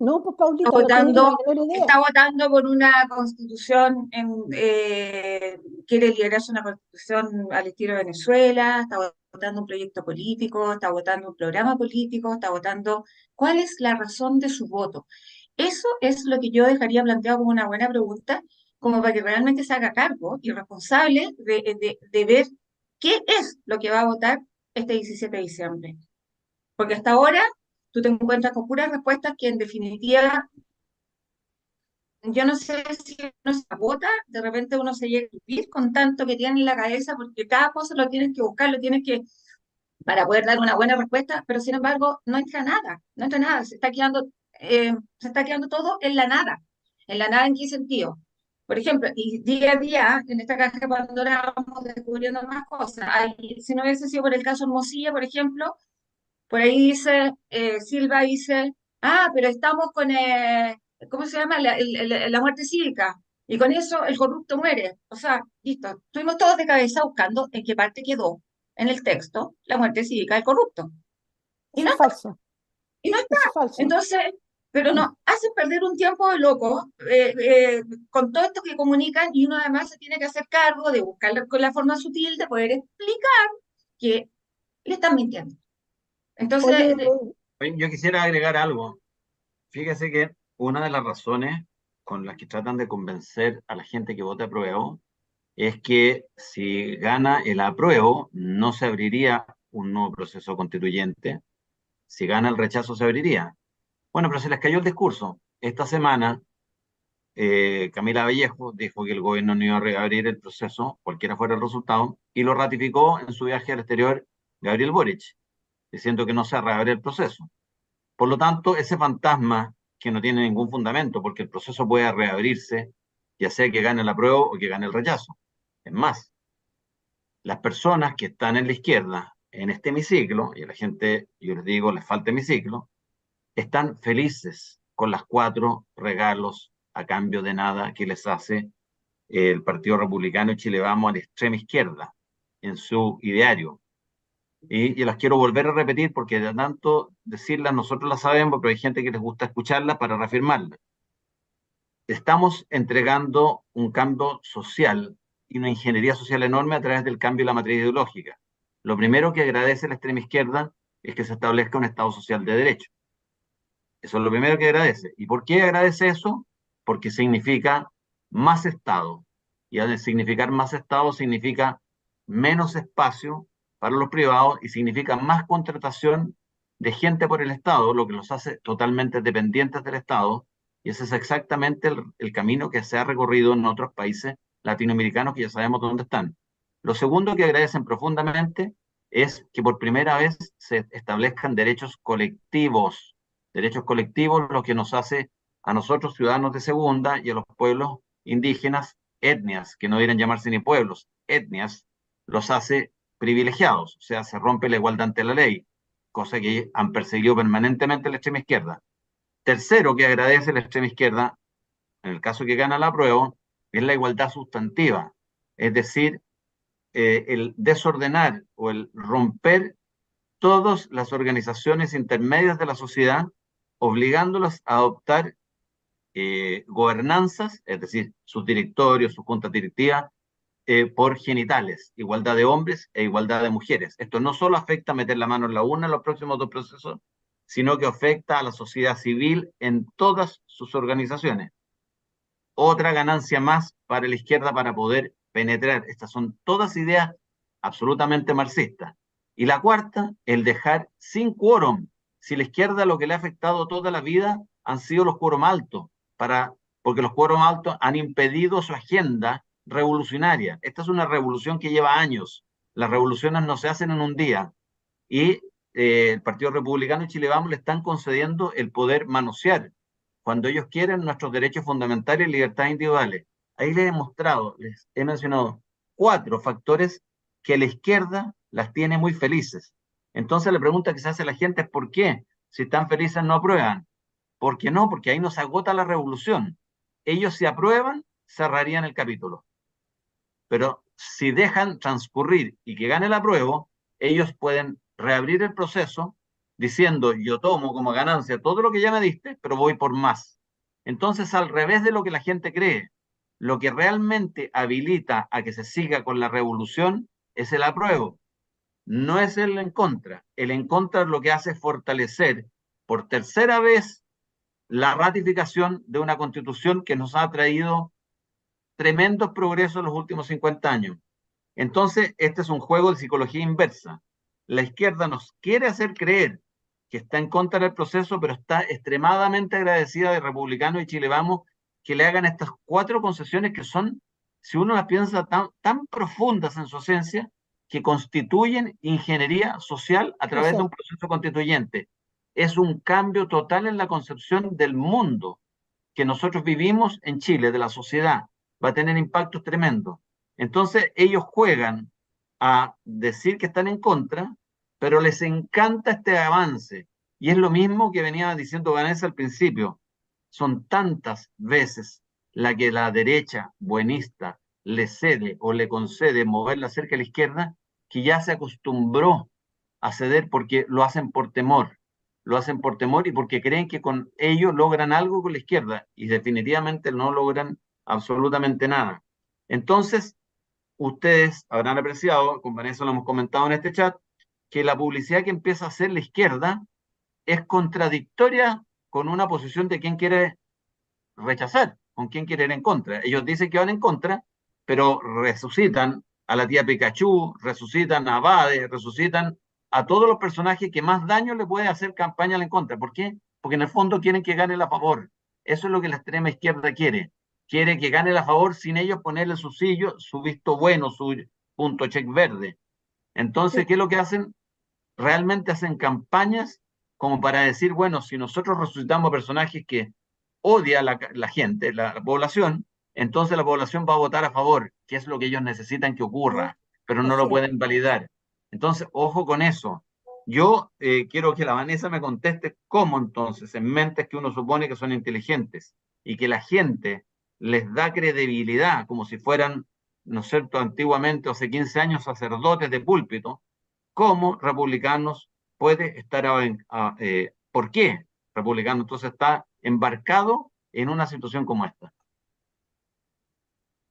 No, pues Paulita, no tienen la menor idea. Está votando por una constitución, quiere liderarse una constitución al estilo de Venezuela, está votando un proyecto político, está votando un programa político, está votando. ¿Cuál es la razón de su voto? Eso es lo que yo dejaría planteado como una buena pregunta, como para que realmente se haga cargo y responsable de ver qué es lo que va a votar este 17 de diciembre. Porque hasta ahora tú te encuentras con puras respuestas que en definitiva yo no sé si uno se agota, de repente uno se llega a vivir con tanto que tiene en la cabeza, porque cada cosa lo tienes que buscar, lo tienes que, para poder dar una buena respuesta, pero sin embargo no entra nada, no entra nada, se está quedando todo en la nada. ¿En la nada en qué sentido? Por ejemplo, y día a día, en esta caja de Pandora vamos descubriendo más cosas. Si no hubiese sido por el caso Hermosilla, por ejemplo, por ahí dice, Silva dice, pero estamos con, ¿cómo se llama? La muerte cívica. Y con eso el corrupto muere. O sea, listo. Estuvimos todos de cabeza buscando en qué parte quedó en el texto la muerte cívica del corrupto. Y Eso no es falso, y no está. eso es falso. Entonces, pero no, hacen perder un tiempo de loco con todo esto que comunican y uno además se tiene que hacer cargo de buscar con la forma sutil de poder explicar que le están mintiendo. Entonces, Oye, Oye, yo quisiera agregar algo. Fíjese que una de las razones con las que tratan de convencer a la gente que vote apruebo es que si gana el apruebo, no se abriría un nuevo proceso constituyente. Si gana el rechazo, se abriría. Bueno, pero se les cayó el discurso. Esta semana, Camila Vallejo dijo que el gobierno no iba a reabrir el proceso, cualquiera fuera el resultado, y lo ratificó en su viaje al exterior Gabriel Boric, diciendo que no se reabre el proceso. Por lo tanto, ese fantasma que no tiene ningún fundamento, porque el proceso puede reabrirse, ya sea que gane el apruebo o que gane el rechazo. Es más, las personas que están en la izquierda, en este hemiciclo, y a la gente, yo les digo, les falta hemiciclo, están felices con las 4 regalos a cambio de nada que les hace el Partido Republicano y Chile Vamos a la extrema izquierda en su ideario. Y las quiero volver a repetir porque de tanto decirlas nosotros las sabemos, pero hay gente que les gusta escucharlas para reafirmarlas. Estamos entregando un cambio social y una ingeniería social enorme a través del cambio de la matriz ideológica. Lo primero que agradece la extrema izquierda es que se establezca un Estado social de derecho. Eso es lo primero que agradece. ¿Y por qué agradece eso? Porque significa más Estado. Y al significar más Estado significa menos espacio para los privados y significa más contratación de gente por el Estado, lo que los hace totalmente dependientes del Estado. Y ese es exactamente el camino que se ha recorrido en otros países latinoamericanos que ya sabemos dónde están. Lo segundo que agradecen profundamente es que por primera vez se establezcan derechos colectivos, lo que nos hace a nosotros, ciudadanos de segunda, y a los pueblos indígenas, etnias, que no deberían llamarse ni pueblos, etnias, los hace privilegiados, o sea, se rompe la igualdad ante la ley, cosa que han perseguido permanentemente la extrema izquierda. Tercero, que agradece la extrema izquierda, en el caso que gana la apruebo, es la igualdad sustantiva, es decir, el desordenar o el romper todas las organizaciones intermedias de la sociedad, obligándolas a adoptar gobernanzas, es decir, sus directorios, sus juntas directivas, por genitales, igualdad de hombres e igualdad de mujeres. Esto no solo afecta a meter la mano en la urna en los próximos 2 procesos, sino que afecta a la sociedad civil en todas sus organizaciones. Otra ganancia más para la izquierda para poder penetrar. Estas son todas ideas absolutamente marxistas. Y la cuarta, el dejar sin quórum. Si la izquierda lo que le ha afectado toda la vida han sido los quórum altos, porque los quórum altos han impedido su agenda revolucionaria. Esta es una revolución que lleva años. Las revoluciones no se hacen en un día. Y el Partido Republicano y Chile Vamos le están concediendo el poder manosear cuando ellos quieren nuestros derechos fundamentales y libertades individuales. Ahí les he mostrado, les he mencionado 4 factores que la izquierda las tiene muy felices. Entonces la pregunta que se hace a la gente es ¿por qué? Si están felices no aprueban. ¿Por qué no? Porque ahí nos agota la revolución. Ellos si aprueban, cerrarían el capítulo. Pero si dejan transcurrir y que gane el apruebo, ellos pueden reabrir el proceso diciendo yo tomo como ganancia todo lo que ya me diste, pero voy por más. Entonces, al revés de lo que la gente cree, lo que realmente habilita a que se siga con la revolución es el apruebo, no es el en contra. El en contra lo que hace es fortalecer por tercera vez la ratificación de una constitución que nos ha traído tremendos progresos en los últimos 50 años. Entonces, este es un juego de psicología inversa. La izquierda nos quiere hacer creer que está en contra del proceso, pero está extremadamente agradecida de Republicanos y Chile Vamos que le hagan estas 4 concesiones que son, si uno las piensa, tan profundas en su esencia, que constituyen ingeniería social a través de un proceso constituyente. Es un cambio total en la concepción del mundo que nosotros vivimos en Chile, de la sociedad. va a tener impactos tremendos. Entonces ellos juegan a decir que están en contra, pero les encanta este avance. Y es lo mismo que venía diciendo Vanessa al principio. Son tantas veces la que la derecha buenista le cede o le concede moverla cerca a la izquierda, que ya se acostumbró a ceder porque lo hacen por temor. Lo hacen por temor y porque creen que con ello logran algo con la izquierda y definitivamente no logran absolutamente nada. Entonces, ustedes habrán apreciado, con Vanessa lo hemos comentado en este chat, que la publicidad que empieza a hacer la izquierda es contradictoria con una posición de quien quiere rechazar, con quien quiere ir en contra. Ellos dicen que van en contra, pero resucitan a la tía Pikachu, resucitan a Bade, resucitan a todos los personajes que más daño le puede hacer campaña en contra. ¿Por qué? Porque en el fondo quieren que gane a favor. Eso es lo que la extrema izquierda quiere. Quiere que gane a favor sin ellos ponerle su sello, su visto bueno, su punto check verde. Entonces, ¿qué es lo que hacen? Realmente hacen campañas como para decir, bueno, si nosotros resucitamos personajes que odia la gente, la población, entonces la población va a votar a favor, que es lo que ellos necesitan que ocurra, pero no lo Así es. pueden validar. Entonces, ojo con eso. Yo quiero que la Vanessa me conteste cómo entonces, en mentes que uno supone que son inteligentes y que la gente les da credibilidad como si fueran, ¿no es cierto?, antiguamente, hace 15 años, sacerdotes de púlpito, cómo Republicanos puede estar, ¿por qué Republicano entonces está embarcado en una situación como esta?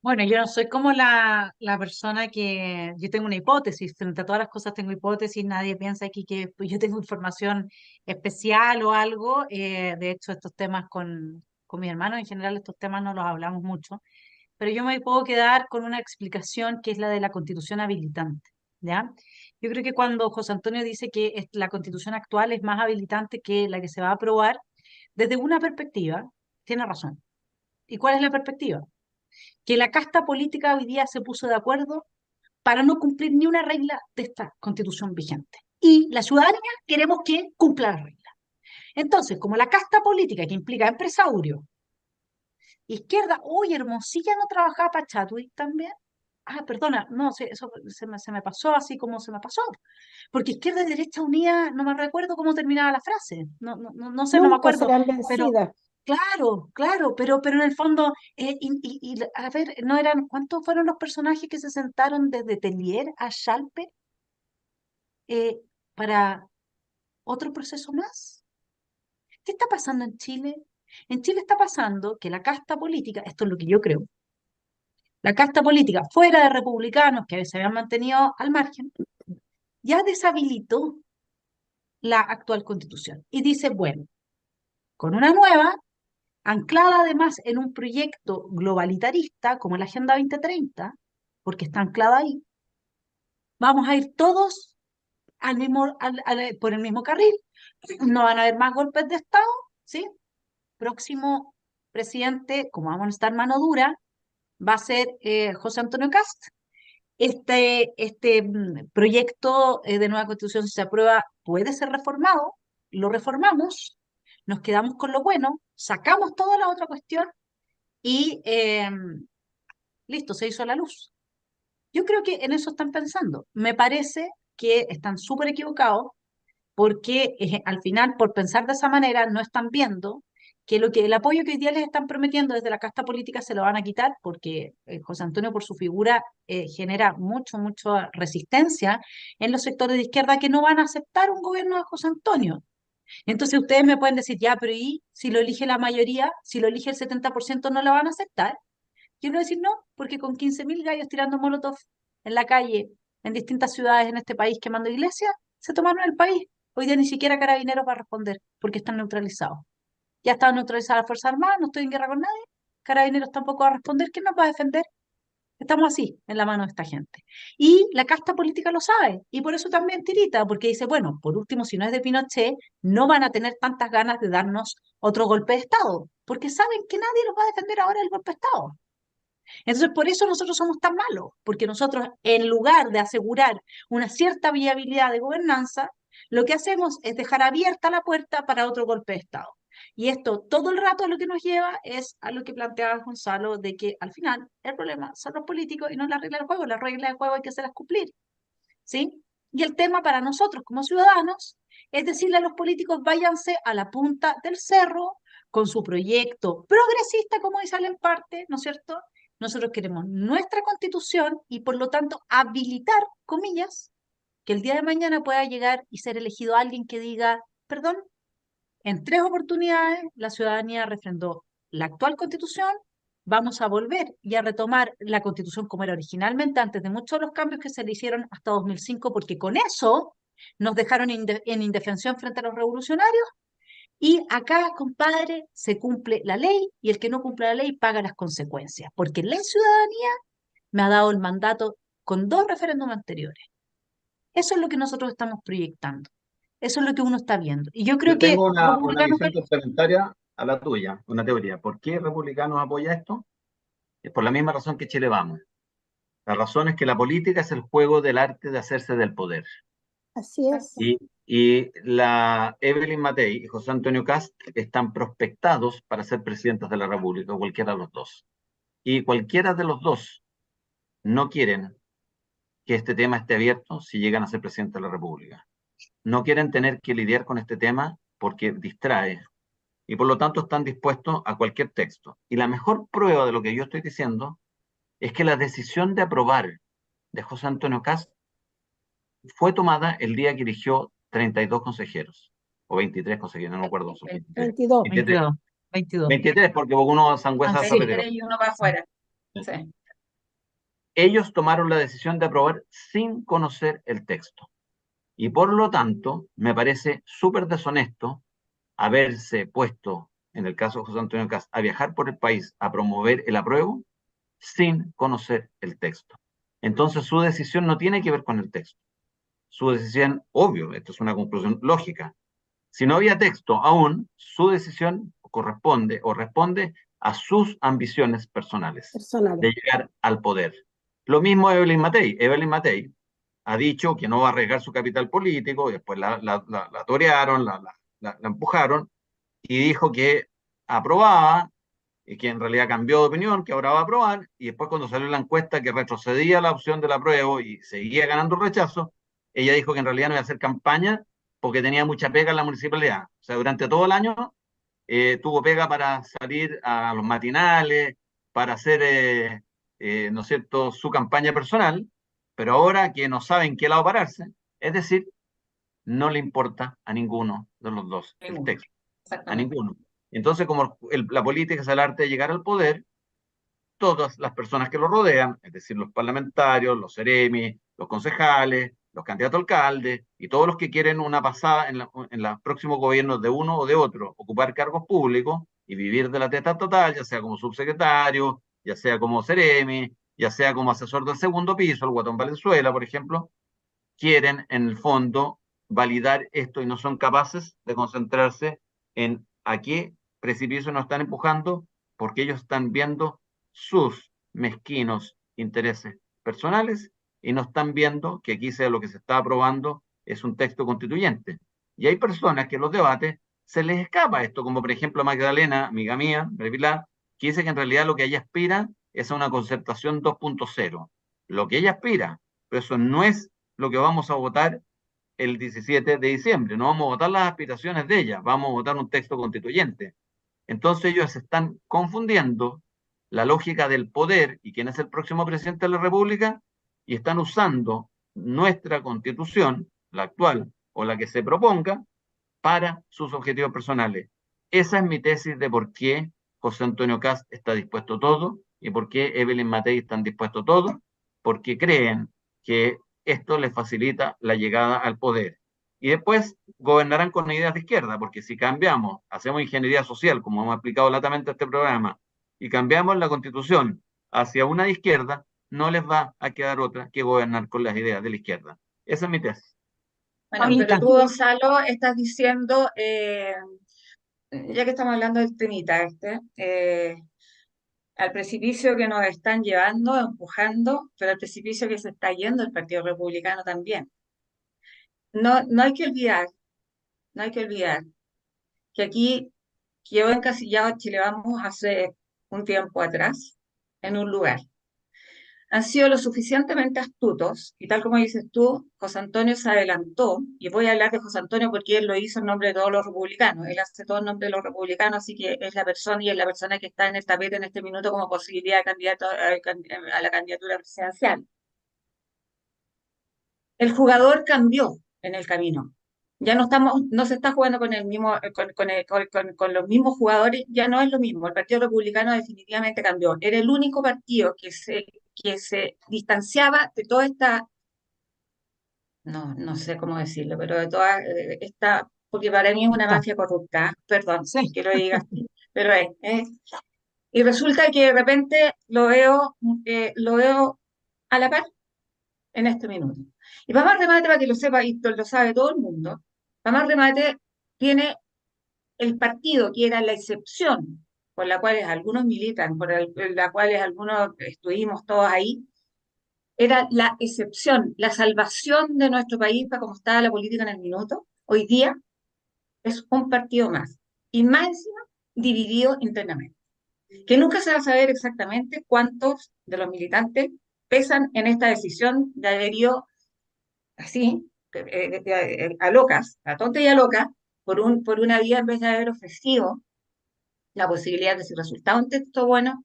Bueno, yo no soy como la persona que, yo tengo una hipótesis, frente a todas las cosas tengo hipótesis, nadie piensa aquí que pues, yo tengo información especial o algo, de hecho estos temas con mi hermano, en general estos temas no los hablamos mucho, pero yo me puedo quedar con una explicación que es la de la constitución habilitante, ¿ya? Yo creo que cuando José Antonio dice que la constitución actual es más habilitante que la que se va a aprobar, desde una perspectiva, tiene razón. ¿Y cuál es la perspectiva? Que la casta política hoy día se puso de acuerdo para no cumplir ni una regla de esta constitución vigente. Y la ciudadanía queremos que cumpla la regla. Entonces, como la casta política que implica empresario, izquierda, oye, Hermosilla no trabajaba para Chadwick también. Ah, perdona, no, eso se me pasó así como se me pasó. Porque izquierda y derecha unida, no me recuerdo cómo terminaba la frase. No sé, no me Nunca acuerdo. serán Pero vencidas. claro, claro, pero en el fondo, a ver, ¿no eran, cuántos fueron los personajes que se sentaron desde Tellier a Schalper eh, para otro proceso más? ¿Qué está pasando en Chile? En Chile está pasando que la casta política, esto es lo que yo creo, la casta política fuera de republicanos que se habían mantenido al margen, ya deshabilitó la actual constitución y dice, bueno, con una nueva anclada además en un proyecto globalitarista como la Agenda 2030, porque está anclada ahí, vamos a ir todos por el mismo carril, no van a haber más golpes de Estado, ¿sí? Próximo presidente, como vamos a estar mano dura, va a ser José Antonio Kast. Este proyecto de nueva constitución, si se aprueba, puede ser reformado, lo reformamos, nos quedamos con lo bueno, sacamos toda la otra cuestión y listo, se hizo la luz. Yo creo que en eso están pensando. Me parece que están súper equivocados porque al final, por pensar de esa manera, no están viendo que el apoyo que hoy día les están prometiendo desde la casta política se lo van a quitar porque José Antonio por su figura genera mucha resistencia en los sectores de izquierda que no van a aceptar un gobierno de José Antonio. Entonces ustedes me pueden decir, ya, pero ¿y si lo elige la mayoría, si lo elige el 70% no lo van a aceptar? Yo quiero decir no, porque con 15.000 gallos tirando molotov en la calle, en distintas ciudades en este país quemando iglesias, se tomaron el país. Hoy día ni siquiera Carabineros va a responder, porque están neutralizados. Ya están neutralizadas las Fuerzas Armadas, no estoy en guerra con nadie. Carabineros tampoco va a responder. ¿Quién nos va a defender? Estamos así, en la mano de esta gente. Y la casta política lo sabe, y por eso también tirita, porque dice, bueno, por último, si no es de Pinochet, no van a tener tantas ganas de darnos otro golpe de Estado, porque saben que nadie los va a defender ahora del golpe de Estado. Entonces, por eso nosotros somos tan malos, porque nosotros, en lugar de asegurar una cierta viabilidad de gobernanza, lo que hacemos es dejar abierta la puerta para otro golpe de Estado. Y esto todo el rato lo que nos lleva es a lo que planteaba Gonzalo, de que al final el problema son los políticos y no las reglas del juego. Las reglas del juego hay que hacerlas cumplir, ¿sí? Y el tema para nosotros como ciudadanos es decirle a los políticos, váyanse a la punta del cerro con su proyecto progresista, como dice en parte, ¿no es cierto? Nosotros queremos nuestra constitución y por lo tanto habilitar, comillas, que el día de mañana pueda llegar y ser elegido alguien que diga, perdón, en 3 oportunidades la ciudadanía refrendó la actual constitución, vamos a volver y a retomar la constitución como era originalmente antes de muchos de los cambios que se le hicieron hasta 2005, porque con eso nos dejaron en indefensión frente a los revolucionarios. Y acá, compadre, se cumple la ley y el que no cumple la ley paga las consecuencias, porque la ciudadanía me ha dado el mandato con 2 referéndums anteriores. Eso es lo que nosotros estamos proyectando. Eso es lo que uno está viendo. Y yo creo Yo que tengo los una republicanos visión complementaria a la tuya, una teoría. ¿Por qué Republicanos apoya esto? Es por la misma razón que Chile Vamos. La razón es que la política es el juego del arte de hacerse del poder. Así es. Y la Evelyn Matei y José Antonio Kast están prospectados para ser presidentes de la República, cualquiera de los dos. Y cualquiera de los dos no quieren que este tema esté abierto si llegan a ser presidentes de la República. No quieren tener que lidiar con este tema porque distrae. Y por lo tanto están dispuestos a cualquier texto. Y la mejor prueba de lo que yo estoy diciendo es que la decisión de aprobar de José Antonio Kast fue tomada el día que eligió 32 consejeros, o 23 consejeros, no me acuerdo. 22. 23, 22, 22. 23 porque uno sangüesa se retiró. 23 y uno va afuera. Sí. Ellos tomaron la decisión de aprobar sin conocer el texto. Y por lo tanto, me parece súper deshonesto haberse puesto, en el caso de José Antonio Kast, a viajar por el país a promover el apruebo sin conocer el texto. Entonces su decisión no tiene que ver con el texto. Su decisión, obvio, esto es una conclusión lógica. Si no había texto aún, su decisión corresponde o responde a sus ambiciones personales de llegar al poder. Lo mismo Evelyn Matei. Evelyn Matei ha dicho que no va a arriesgar su capital político, y después la torearon, la empujaron, y dijo que aprobaba, y que en realidad cambió de opinión, que ahora va a aprobar, y después cuando salió la encuesta que retrocedía la opción del apruebo y seguía ganando el rechazo, ella dijo que en realidad no iba a hacer campaña porque tenía mucha pega en la municipalidad. O sea, durante todo el año tuvo pega para salir a los matinales, para hacer, ¿no es cierto?, su campaña personal, pero ahora que no saben qué lado pararse, es decir, no le importa a ninguno de los dos el texto, a ninguno. Entonces, como la política es el arte de llegar al poder, todas las personas que lo rodean, es decir, los parlamentarios, los seremis, los concejales, los candidatos a alcaldes y todos los que quieren una pasada en los próximos gobiernos de uno o de otro, ocupar cargos públicos y vivir de la teta total, ya sea como subsecretario, ya sea como seremi, ya sea como asesor del segundo piso, el Guatón Valenzuela, por ejemplo, quieren en el fondo validar esto y no son capaces de concentrarse en a qué precipicio nos están empujando, porque ellos están viendo sus mezquinos intereses personales y no están viendo que aquí lo que se está aprobando es un texto constituyente. Y hay personas que en los debates se les escapa esto, como por ejemplo Magdalena, amiga mía, Pilar, que dice que en realidad lo que ella aspira es a una concertación 2.0. Lo que ella aspira, pero eso no es lo que vamos a votar el 17 de diciembre. No vamos a votar las aspiraciones de ella, vamos a votar un texto constituyente. Entonces ellos están confundiendo la lógica del poder y quién es el próximo presidente de la República y están usando nuestra constitución, la actual o la que se proponga, para sus objetivos personales. Esa es mi tesis de por qué José Antonio Kast está dispuesto a todo y por qué Evelyn Matei están dispuestos a todo, porque creen que esto les facilita la llegada al poder. Y después gobernarán con ideas de izquierda, porque si cambiamos, hacemos ingeniería social, como hemos explicado latamente en este programa, y cambiamos la constitución hacia una de izquierda, no les va a quedar otra que gobernar con las ideas de la izquierda. Esa es mi tesis. Bueno, pero tú, Gonzalo, estás diciendo, ya que estamos hablando del temita al precipicio que nos están llevando, empujando, pero al precipicio que se está yendo el Partido Republicano también. No hay que olvidar que aquí quedó encasillado a Chile Vamos hace un tiempo atrás en un lugar. Han sido lo suficientemente astutos, y tal como dices tú, José Antonio se adelantó, y voy a hablar de José Antonio porque él lo hizo en nombre de todos los republicanos, él hace todo en nombre de los republicanos, así que es la persona y es la persona que está en el tapete en este minuto como posibilidad de candidato a la candidatura presidencial. El jugador cambió en el camino. Ya no se está jugando con el mismo, con los mismos jugadores, ya no es lo mismo. El Partido Republicano definitivamente cambió. Era el único partido que se distanciaba de toda esta, no sé cómo decirlo, pero de toda esta, porque para mí es una mafia corrupta, perdón, Sí. que lo diga así, pero y resulta que de repente lo veo a la par en este minuto. Y para más remate, para que lo sepa y lo sabe todo el mundo, para más remate tiene el partido que era la excepción por la cual algunos militan, la cual algunos estuvimos todos ahí, era la excepción, la salvación de nuestro país para cómo estaba la política en el minuto. Hoy día es un partido más, y más encima dividido internamente, que nunca se va a saber exactamente cuántos de los militantes pesan en esta decisión de haber ido así, a locas, a tonta y a loca, por una vía en vez de haber ofrecido la posibilidad de si resultaba un texto bueno,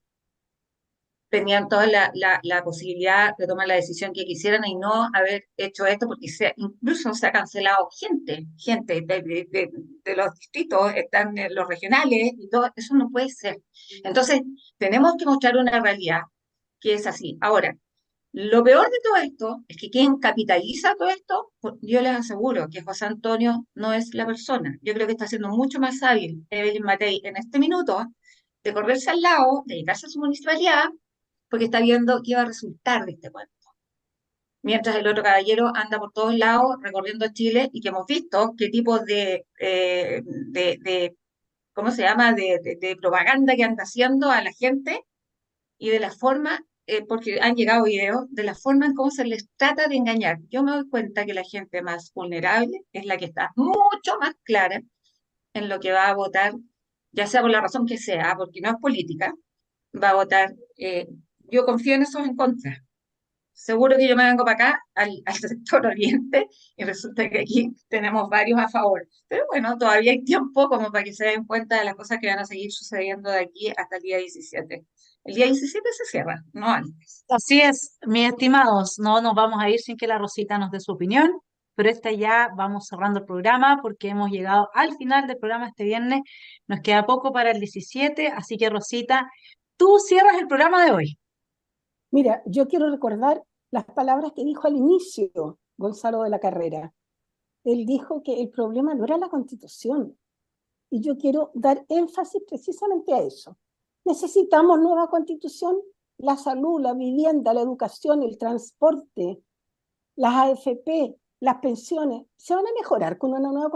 tenían toda la posibilidad de tomar la decisión que quisieran y no haber hecho esto, porque incluso se ha cancelado gente de los distritos, están los regionales y todo, eso no puede ser. Entonces, tenemos que mostrar una realidad que es así. Ahora, lo peor de todo esto es que quien capitaliza todo esto, pues, yo les aseguro que José Antonio no es la persona. Yo creo que está siendo mucho más hábil Evelyn Matei en este minuto de correrse al lado, dedicarse a su municipalidad, porque está viendo qué va a resultar de este cuento. Mientras el otro caballero anda por todos lados recorriendo Chile y que hemos visto qué tipo ¿cómo se llama?, de propaganda que anda haciendo a la gente y de la forma, porque han llegado videos, de la forma en cómo se les trata de engañar. Yo me doy cuenta que la gente más vulnerable es la que está mucho más clara en lo que va a votar, ya sea por la razón que sea, porque no es política, va a votar. Yo confío en esos en contra. Seguro que yo me vengo para acá, al sector oriente, y resulta que aquí tenemos varios a favor. Pero bueno, todavía hay tiempo como para que se den cuenta de las cosas que van a seguir sucediendo de aquí hasta el día 17. El día 17 se cierra, no antes. Así es, mis estimados, no nos vamos a ir sin que la Rosita nos dé su opinión, pero ya vamos cerrando el programa porque hemos llegado al final del programa este viernes. Nos queda poco para el 17, así que Rosita, tú cierras el programa de hoy. Mira, yo quiero recordar las palabras que dijo al inicio Gonzalo de la Carrera. Él dijo que el problema no era la Constitución, y yo quiero dar énfasis precisamente a eso. Necesitamos nueva Constitución, la salud, la vivienda, la educación, el transporte, las AFP, las pensiones. ¿Se van a mejorar con una nueva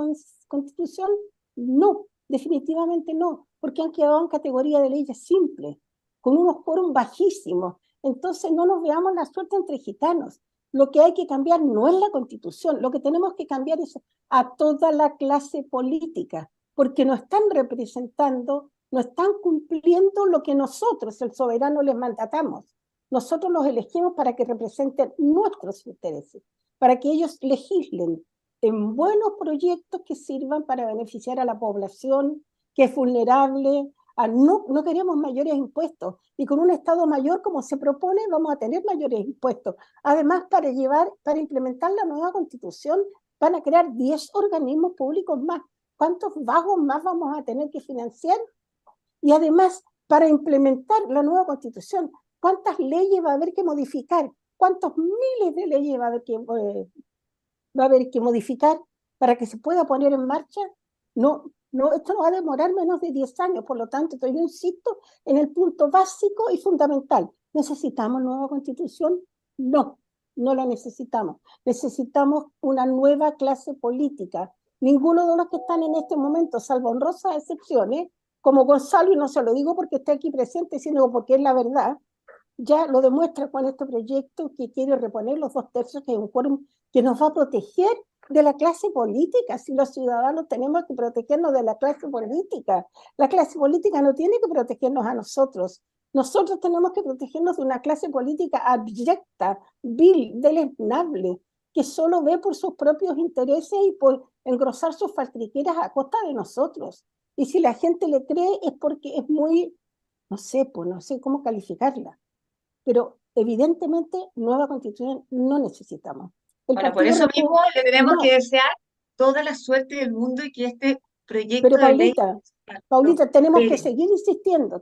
Constitución? No, definitivamente no, porque han quedado en categoría de leyes simples, con unos quórum bajísimos. Entonces no nos veamos la suerte entre gitanos. Lo que hay que cambiar no es la Constitución, lo que tenemos que cambiar es a toda la clase política, porque no están representando, no están cumpliendo lo que nosotros, el soberano, les mandatamos. Nosotros los elegimos para que representen nuestros intereses, para que ellos legislen en buenos proyectos que sirvan para beneficiar a la población que es vulnerable. No queremos mayores impuestos, y con un Estado mayor como se propone vamos a tener mayores impuestos. Además, para implementar la nueva Constitución van a crear 10 organismos públicos más. ¿Cuántos vagos más vamos a tener que financiar? Y además, para implementar la nueva Constitución, ¿cuántas leyes va a haber que modificar? ¿Cuántos miles de leyes va a haber que modificar para que se pueda poner en marcha? No, esto no va a demorar menos de 10 años, por lo tanto, yo insisto en el punto básico y fundamental. ¿Necesitamos nueva Constitución? No la necesitamos. Necesitamos una nueva clase política. Ninguno de los que están en este momento, salvo honrosas excepciones, como Gonzalo, y no se lo digo porque está aquí presente, sino porque es la verdad, ya lo demuestra con este proyecto que quiere reponer los 2/3, que es un quórum que nos va a proteger de la clase política, si los ciudadanos tenemos que protegernos de la clase política. La clase política no tiene que protegernos a nosotros. Nosotros tenemos que protegernos de una clase política abyecta, vil, deleznable, que solo ve por sus propios intereses y por engrosar sus faltriqueras a costa de nosotros. Y si la gente le cree es porque es muy, no sé cómo calificarla, pero evidentemente nueva constitución no necesitamos. Bueno, por eso mismo le tenemos que desear toda la suerte del mundo y que este proyecto Pero de ley... Paulita, tenemos que Pero- seguir insistiendo,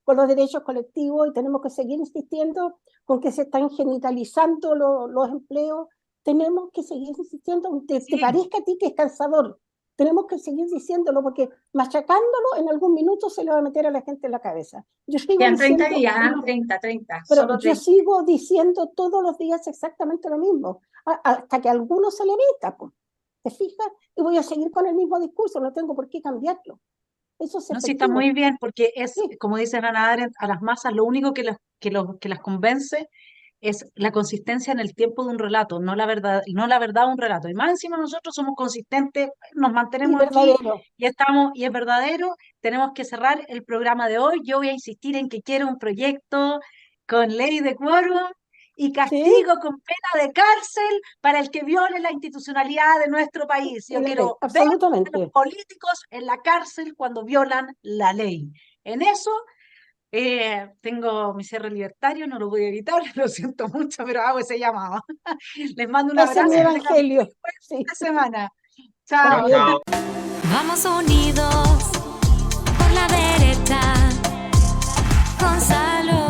con los derechos colectivos y tenemos que seguir insistiendo con que se están genitalizando los empleos. Tenemos que seguir insistiendo, aunque te parezca a ti que es cansador. Tenemos que seguir diciéndolo porque machacándolo en algún minuto se le va a meter a la gente en la cabeza. Yo sigo Quedan 30 diciendo, días, 30, pero solo yo 30. sigo diciendo todos los días exactamente lo mismo, hasta que a alguno se le meta, pues. ¿Te fijas? Y voy a seguir con el mismo discurso, no tengo por qué cambiarlo. Eso es No, sí, está efectivo. muy bien, porque es, Sí. como dice Hannah Arendt, a las masas lo único que las convence es la consistencia en el tiempo de un relato, no la verdad de un relato. Y más encima nosotros somos consistentes, nos Y mantenemos aquí verdadero. y es verdadero. Tenemos que cerrar el programa de hoy. Yo voy a insistir en que quiero un proyecto con ley de quórum y castigo con pena de cárcel para el que viole la institucionalidad de nuestro país. Yo En la quiero ley, ver a absolutamente. los políticos en la cárcel cuando violan la ley. En eso tengo mi cierre libertario, no lo voy a evitar, lo siento mucho, pero hago ese llamado. Les mando un Ese es abrazo. mi Que tengan evangelio. una Sí. buena semana. Chao, Chao. chao. Vamos unidos por la derecha. Gonzalo